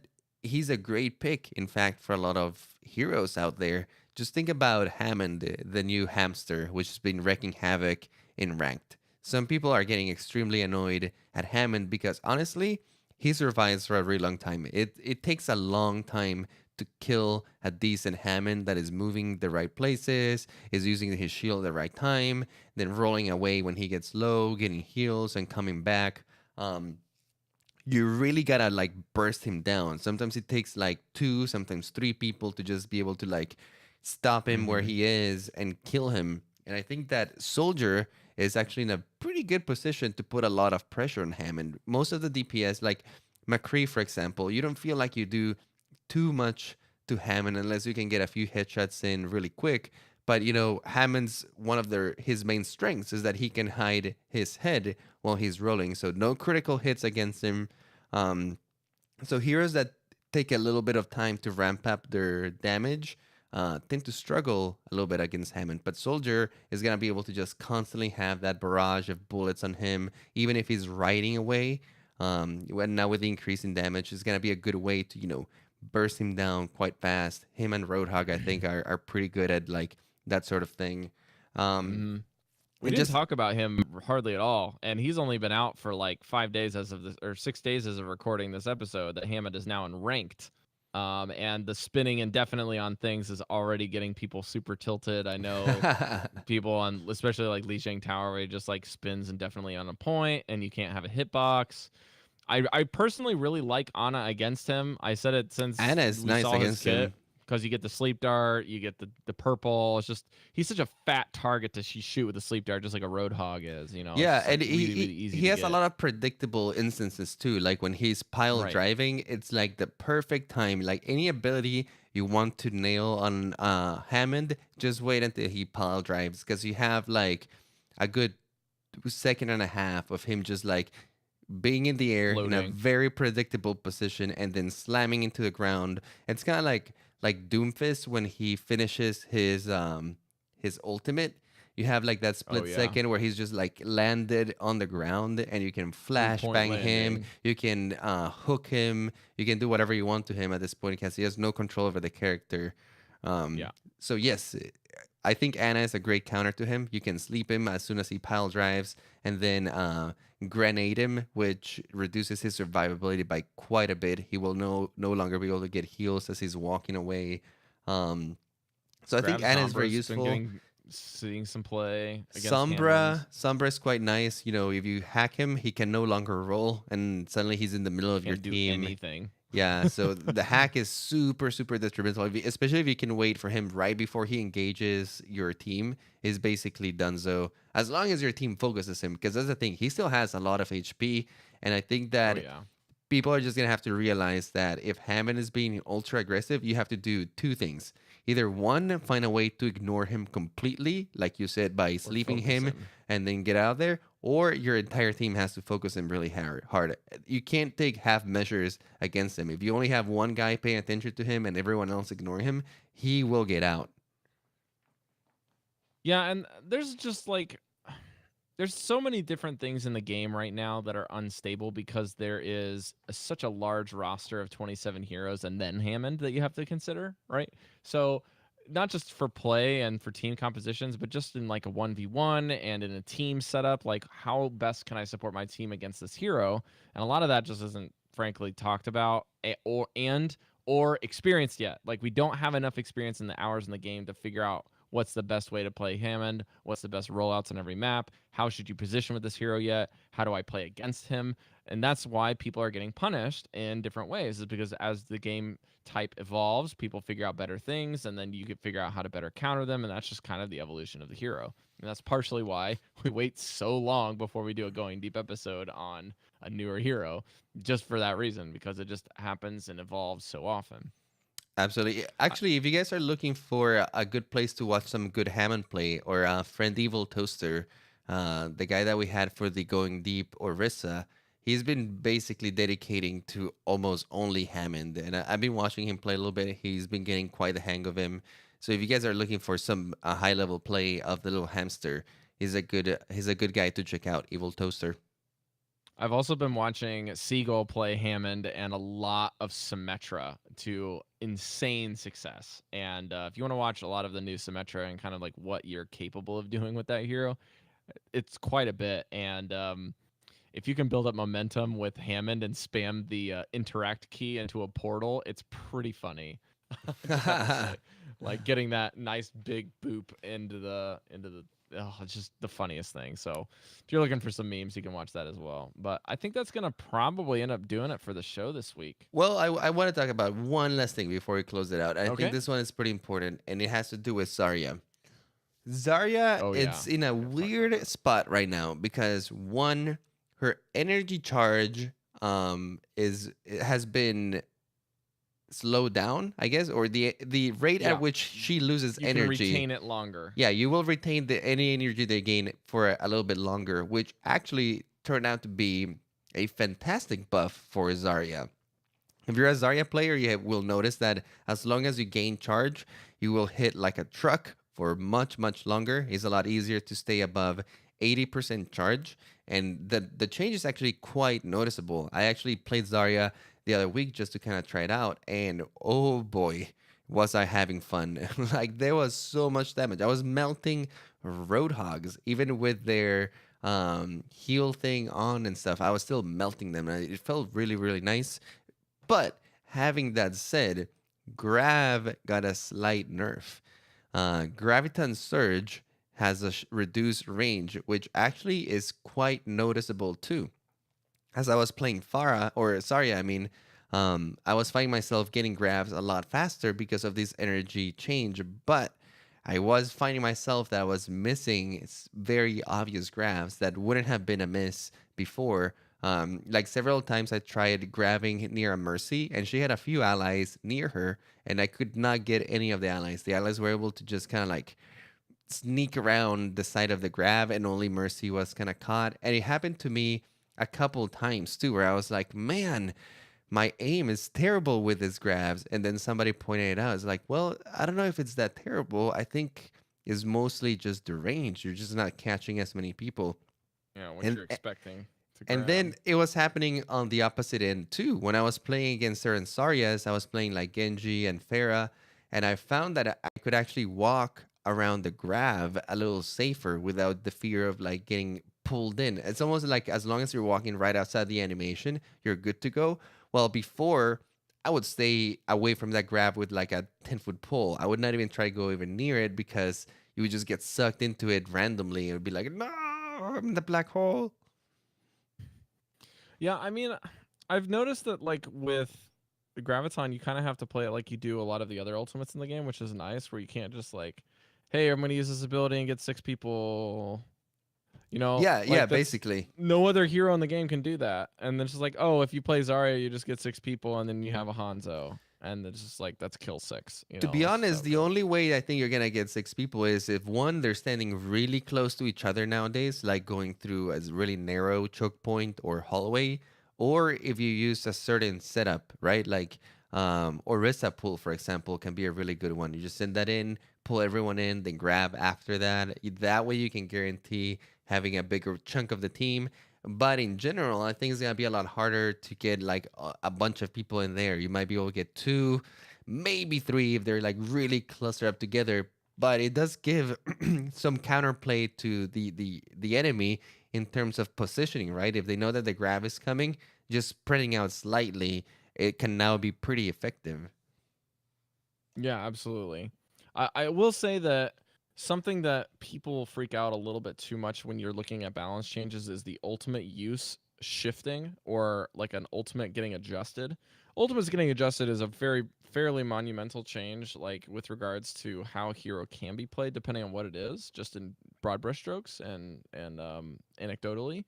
he's a great pick. In fact, for a lot of heroes out there, just think about Hammond, the new hamster, which has been wreaking havoc in ranked. Some people are getting extremely annoyed at Hammond because honestly, he survives for a really long time. It takes a long time to kill a decent Hammond that is moving the right places, is using his shield at the right time, then rolling away when he gets low, getting heals and coming back. Um, you really gotta like burst him down. Sometimes it takes like two, sometimes three people to just be able to like stop him where Mm-hmm. he is and kill him. And I think that Soldier is actually in a pretty good position to put a lot of pressure on Hammond. Most of the DPS, like McCree, for example, you don't feel like you do too much to Hammond unless you can get a few headshots in really quick. But Hammond's one of his main strengths is that he can hide his head while he's rolling, so no critical hits against him. Um, so heroes that take a little bit of time to ramp up their damage tend to struggle a little bit against Hammond. But Soldier is gonna be able to just constantly have that barrage of bullets on him, even if he's riding away. Now with the increase in damage, it's gonna be a good way to burst him down quite fast. Him and Roadhog, I think, are pretty good at like that sort of thing. Um, Mm-hmm. We and didn't just talk about him hardly at all, and he's only been out for like 5 days as of this, or 6 days as of recording this episode. That Hammond is now in ranked, and the spinning indefinitely on things is already getting people super tilted. I know people on, especially like Li Shang Tower, where he just like spins indefinitely on a point, and you can't have a hitbox. I personally really like Ana against him. I said it since Anna is we nice saw his against kit. him. because you get the sleep dart, you get the purple. It's just he's such a fat target to shoot with the sleep dart, just like a roadhog is. It's Yeah, just like and really really easy he to has a get. lot of predictable instances too. Like when he's pile Right. driving, it's like the perfect time. Like any ability you want to nail on Hammond, just wait until he pile drives because you have like a good second and a half of him just like being in the air in a Floating. very predictable position and then slamming into the ground. It's kind of like Doomfist when he finishes his ultimate. You have like that Oh split yeah. second where he's just like landed on the ground and you can 3 point flashbang him, landing. you can hook him, you can do whatever you want to him at this point because he has no control over the character. Um, Yeah. so yes, I think Anna is a great counter to him. You can sleep him as soon as he pile drives, and then grenade him, which reduces his survivability by quite a bit. He will no longer be able to get heals as he's walking away. Um, so I think Grab Anna is very Zombra's been useful. seeing some play against Hammond. Sombra is quite nice. You know, if you hack him, he can no longer roll, and suddenly he's in the middle of your Can't do team. anything. Yeah, so the hack is super, super detrimental, especially if you can wait for him right before he engages your team, is basically done so. As long as your team focuses him, because that's the thing, he still has a lot of HP, and I think Oh that yeah. people are just gonna have to realize that if Hammond is being ultra aggressive, you have to do two things. Either one, find a way to ignore him completely, like you said, by Or sleeping focus him him. and then get out of there, or your entire team has to focus him really hard. You can't take half measures against him. If you only have one guy paying attention to him and everyone else ignore him, he will get out. Yeah, and there's just like there's so many different things in the game right now that are unstable because there is such a large roster of 27 heroes and then Hammond that you have to consider, right? So not just for play and for team compositions, but just in like a 1v1 and in a team setup, like how best can I support my team against this hero? And a lot of that just isn't frankly talked about or experienced yet. Like we don't have enough experience in the hours in the game to figure out what's the best way to play Hammond, what's the best rollouts on every map, how should you position with this hero yet, how do I play against him? And that's why people are getting punished in different ways, is because as the game type evolves, people figure out better things, and then you can figure out how to better counter them, and that's just kind of the evolution of the hero. And that's partially why we wait so long before we do a going deep episode on a newer hero, just for that reason, because it just happens and evolves so often. Absolutely. I, Actually, if you guys are looking for a good place to watch some good Hammond play, or Friend Evil Toaster, the guy that we had for the Going Deep or Rissa, he's been basically dedicating to almost only Hammond, and I've been watching him play a little bit. He's been getting quite the hang of him. So if you guys are looking for some high level play of the little hamster, he's a good guy to check out. Evil Toaster. I've also been watching Seagull play Hammond and a lot of Symmetra to insane success. And if you want to watch a lot of the new Symmetra and kind of like what you're capable of doing with that hero, it's quite a bit. And if you can build up momentum with Hammond and spam the interact key into a portal, it's pretty funny. I gotta say, like getting that nice big boop into the oh, it's just the funniest thing. So if you're looking for some memes, you can watch that as well. But I think that's gonna probably end up doing it for the show this week. Well, I want to talk about one last thing before we close it out. I think Okay. this one is pretty important, and it has to do with Zarya. Zarya, Oh yeah, it's in a we gotta talk about weird that. spot right now because one, her energy charge is it has been slowed down, I guess, or the rate at Yeah, which she loses you can energy. retain it longer. Yeah, you will retain the any energy they gain for a little bit longer, which actually turned out to be a fantastic buff for Zarya. If you're a Zarya player, you will notice that as long as you gain charge, you will hit like a truck for much, much longer. It's a lot easier to stay above 80% charge. And the change is actually quite noticeable. I actually played Zarya the other week just to kind of try it out. And oh boy, was I having fun. Like there was so much damage. I was melting roadhogs, even with their heal thing on and stuff. I was still melting them. And it felt really, really nice. But having that said, Grav got a slight nerf. Graviton Surge has a reduced range, which actually is quite noticeable too. As I was playing Farah, or sorry, I mean, I was finding myself getting grabs a lot faster because of this energy change, but I was finding myself that I was missing very obvious grabs that wouldn't have been a miss before. Like several times I tried grabbing near a Mercy, and she had a few allies near her, and I could not get any of the allies. The allies were able to just kind of like sneak around the side of the grab, and only Mercy was kind of caught. And it happened to me a couple times too, where I was like, man, my aim is terrible with these grabs. And then somebody pointed it out. It's like, well, I don't know if it's that terrible. I think it's mostly just the range. You're just not catching as many people. Yeah, what And you're expecting to and grab. then it was happening on the opposite end too. When I was playing against certain Saryas, I was playing like Genji and Pharah, and I found that I could actually walk around the grab a little safer without the fear of like getting pulled in. It's almost like as long as you're walking right outside the animation, you're good to go. Well, before I would stay away from that grab with like a 10-foot pole. I would not even try to go even near it because you would just get sucked into it randomly. It would be like, no, I'm in the black hole. Yeah, I mean, I've noticed that like with the Graviton, you kind of have to play it like you do a lot of the other ultimates in the game, which is nice, where you can't just like, hey, I'm gonna use this ability and get 6 people. Yeah, yeah, Like that's basically. no other hero in the game can do that. And then it's just like, oh, if you play Zarya, you just get 6 people, and then you have a Hanzo, and it's just like that's kill six. To be That's just how honest, it the goes. only way I think you're gonna get 6 people is if one, they're standing really close to each other nowadays, like going through a really narrow choke point or hallway, or if you use a certain setup, right? Like Orisa pull, for example, can be a really good one. You just send that in, pull everyone in, then grab after that. That way you can guarantee having a bigger chunk of the team. But in general, I think it's gonna be a lot harder to get like a bunch of people in there. You might be able to get two, maybe three if they're like really clustered up together. But it does give some counterplay to the enemy in terms of positioning, right? If they know that the grab is coming, just spreading out slightly, it can now be pretty effective. Yeah, absolutely. I will say that something that people freak out a little bit too much when you're looking at balance changes is the ultimate use shifting, or like an ultimate getting adjusted. Ultimates getting adjusted is a very fairly monumental change, like with regards to how hero can be played, depending on what it is, just in broad brushstrokes and anecdotally.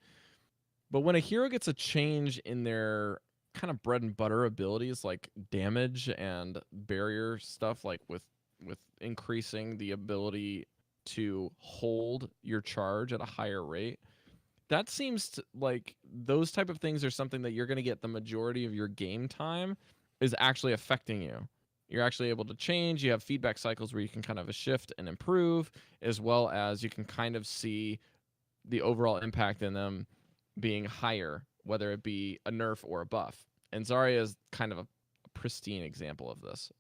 But when a hero gets a change in their kind of bread and butter abilities like damage and barrier stuff, like with increasing the ability to hold your charge at a higher rate, that seems like those type of things are something that you're going to get the majority of your game time is actually affecting you. You're actually able to change. You have feedback cycles where you can kind of shift and improve, as well as you can kind of see the overall impact in them being higher, whether it be a nerf or a buff. And Zarya is kind of a pristine example of this.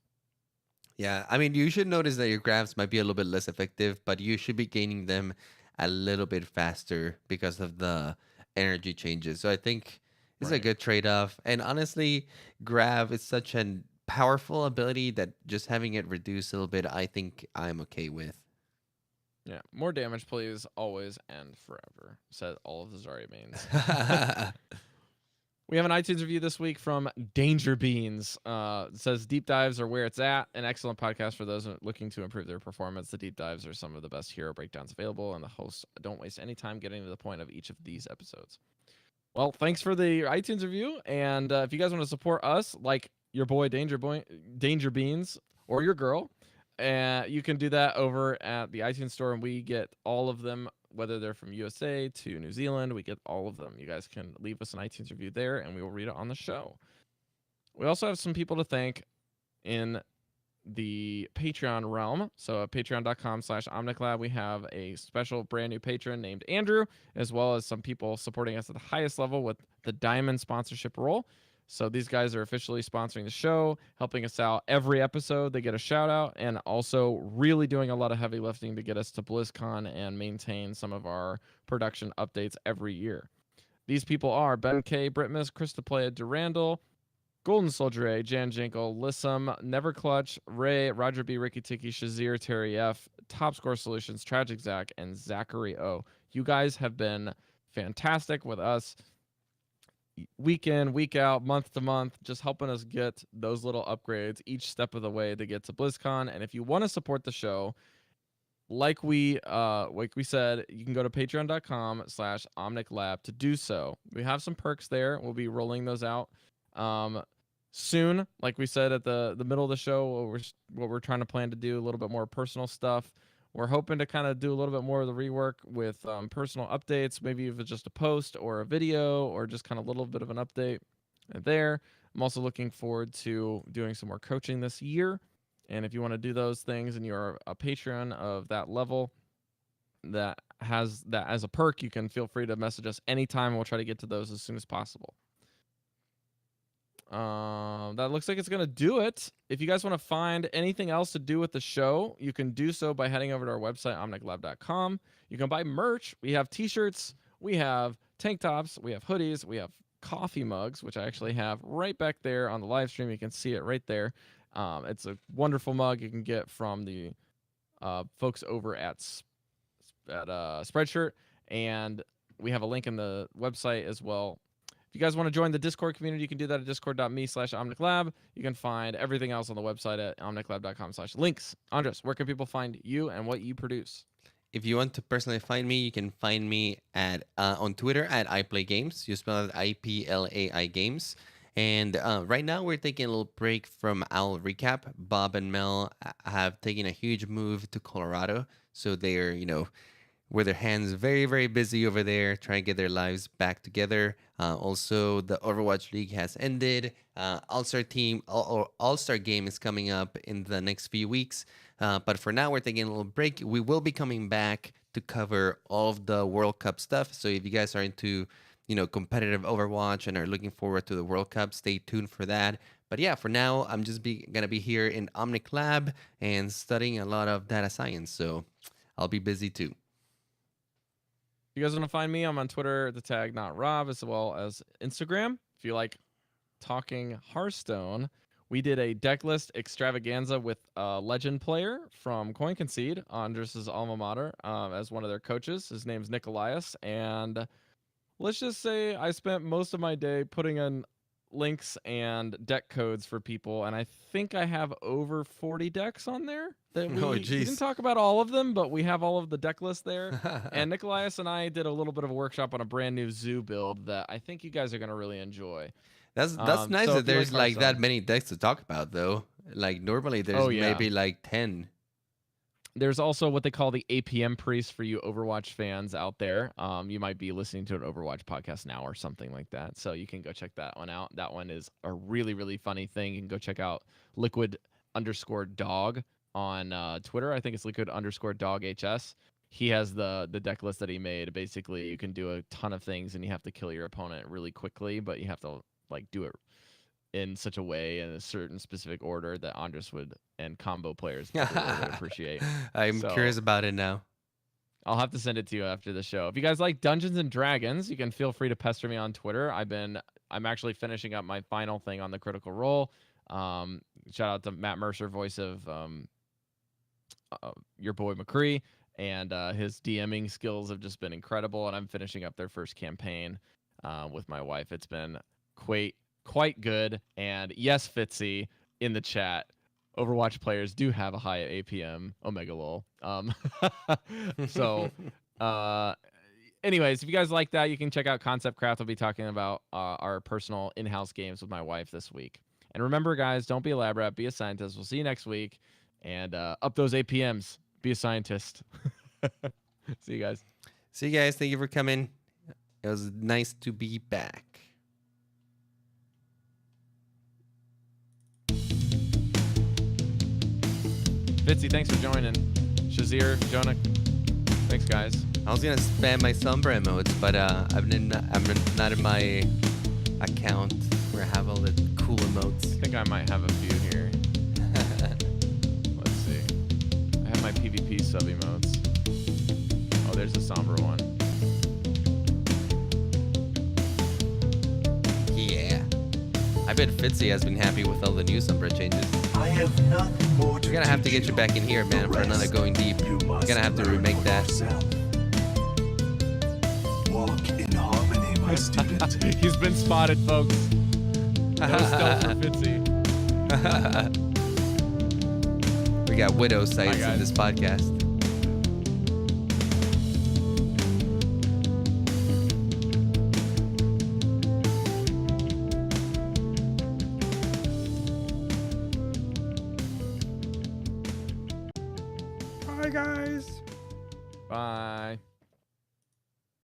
Yeah, I mean, you should notice that your grabs might be a little bit less effective, but you should be gaining them a little bit faster because of the energy changes. So I think it's a Right. good trade off. And honestly, grab is such a powerful ability that just having it reduce a little bit, I think I'm okay with. Yeah. More damage, please, always and forever, said all of the Zarya mains. We have an iTunes review this week from Danger Beans. It says deep dives are where it's at. An excellent podcast for those looking to improve their performance. The deep dives are some of the best hero breakdowns available, and the hosts don't waste any time getting to the point of each of these episodes. Well, thanks for the iTunes review, and if you guys want to support us, like your boy, Danger Beans, or your girl, you can do that over at the iTunes store, and we get all of them, whether they're from USA to New Zealand. We get all of them. You guys can leave us an iTunes review there, and we will read it on the show. We also have some people to thank in the Patreon realm. So at patreon.com/OmnicLab, we have a special brand new patron named Andrew, as well as some people supporting us at the highest level with the Diamond sponsorship role. So these guys are officially sponsoring the show, helping us out every episode. They get a shout out, and also really doing a lot of heavy lifting to get us to BlizzCon and maintain some of our production updates every year. These people are Ben K, Britmus, Krista Playa, Durandal, Golden Soldier A, Jan Jankel, Lissum, Never Clutch, Ray, Roger B, Ricky Tiki, Shazir, Terry F, Top Score Solutions, Tragic Zach, and Zachary O. You guys have been fantastic with us week in, week out, month to month, just helping us get those little upgrades each step of the way to get to BlizzCon. And if you want to support the show, like we said, you can go to patreon.com/omniclab to do so. We have some perks there. We'll be rolling those out soon. Like we said at the middle of the show, what we're trying to plan to do a little bit more personal stuff. We're hoping to kind of do a little bit more of the rework with personal updates, maybe if it's just a post or a video or just kind of a little bit of an update there. I'm also looking forward to doing some more coaching this year. And if you want to do those things and you're a Patreon of that level that has that as a perk, you can feel free to message us anytime. We'll try to get to those as soon as possible. That looks like it's going to do it. If you guys want to find anything else to do with the show, you can do so by heading over to our website, omniclab.com. You can buy merch. We have t-shirts, we have tank tops, we have hoodies, we have coffee mugs, which I actually have right back there on the live stream. You can see it right there. It's a wonderful mug you can get from the folks over at Spreadshirt, and we have a link in the website as well. If you guys want to join the Discord community, you can do that at discord.me/omniclab. You can find everything else on the website at omniclab.com/links. Andres, where can people find you and what you produce? If you want to personally find me, you can find me at on Twitter at iPlayGames. You spell it IPLAI Games. And right now we're taking a little break from our recap. Bob and Mel have taken a huge move to Colorado, so they're with their hands very, very busy over there, trying to get their lives back together. Also, the Overwatch League has ended. All-Star team, All-Star game is coming up in the next few weeks. But for now, we're taking a little break. We will be coming back to cover all of the World Cup stuff. So if you guys are into competitive Overwatch and are looking forward to the World Cup, stay tuned for that. But yeah, for now, I'm just gonna be here in Omnic Lab and studying a lot of data science. So I'll be busy too. If you guys want to find me, I'm on Twitter, the tag NotRob, as well as Instagram. If you like talking Hearthstone, we did a deck list extravaganza with a legend player from Coin Concede, Andres' alma mater, as one of their coaches. His name's Nicolaius, and let's just say I spent most of my day putting in links and deck codes for people, and I think I have over 40 decks on there. That we didn't talk about all of them, but we have all of the deck lists there. And Nicolaius and I did a little bit of a workshop on a brand new zoo build that I think you guys are going to really enjoy. That's nice that there's like that many decks to talk about, though. Like normally there's maybe like 10. There's also what they call the APM priest for you Overwatch fans out there. You might be listening to an Overwatch podcast now or something like that. So you can go check that one out. That one is a really, really funny thing. You can go check out liquid_dog on Twitter. I think it's liquid_dog HS. He has the deck list that he made. Basically, you can do a ton of things and you have to kill your opponent really quickly, but you have to do it in such a way in a certain specific order that Andres would and combo players would appreciate. I'm curious about it now. I'll have to send it to you after the show. If you guys like Dungeons and Dragons, you can feel free to pester me on Twitter. I'm actually finishing up my final thing on the Critical Role. Shout out to Matt Mercer, voice of your boy McCree, and his DMing skills have just been incredible. And I'm finishing up their first campaign with my wife. It's been quite good. And yes, Fitzy in the chat, Overwatch players do have a high APM Omega lol. So anyways, if you guys like that, you can check out Concept Craft. I'll be talking about our personal in-house games with my wife this week. And remember, guys, don't be a lab rat, be a scientist. We'll see you next week. And up those APMs. Be a scientist. See you guys. See you guys. Thank you for coming. It was nice to be back. Fitzy, thanks for joining. Shazir, Jonah, thanks, guys. I was gonna spam my Sombra emotes, but I'm not in my account where I have all the cool emotes. I think I might have a few here. Let's see. I have my PvP sub emotes. Oh, there's a Sombra one. Yeah. I bet Fitzy has been happy with all the new Sombra changes. I have nothing more to We're gonna have to get you back in here, man, for another Going Deep. We're gonna have to remake that. Walk in harmony, my student. He's been spotted, folks. No stealth for Fitzy. We got widow sites guys. in this podcast. Bye, guys. Bye.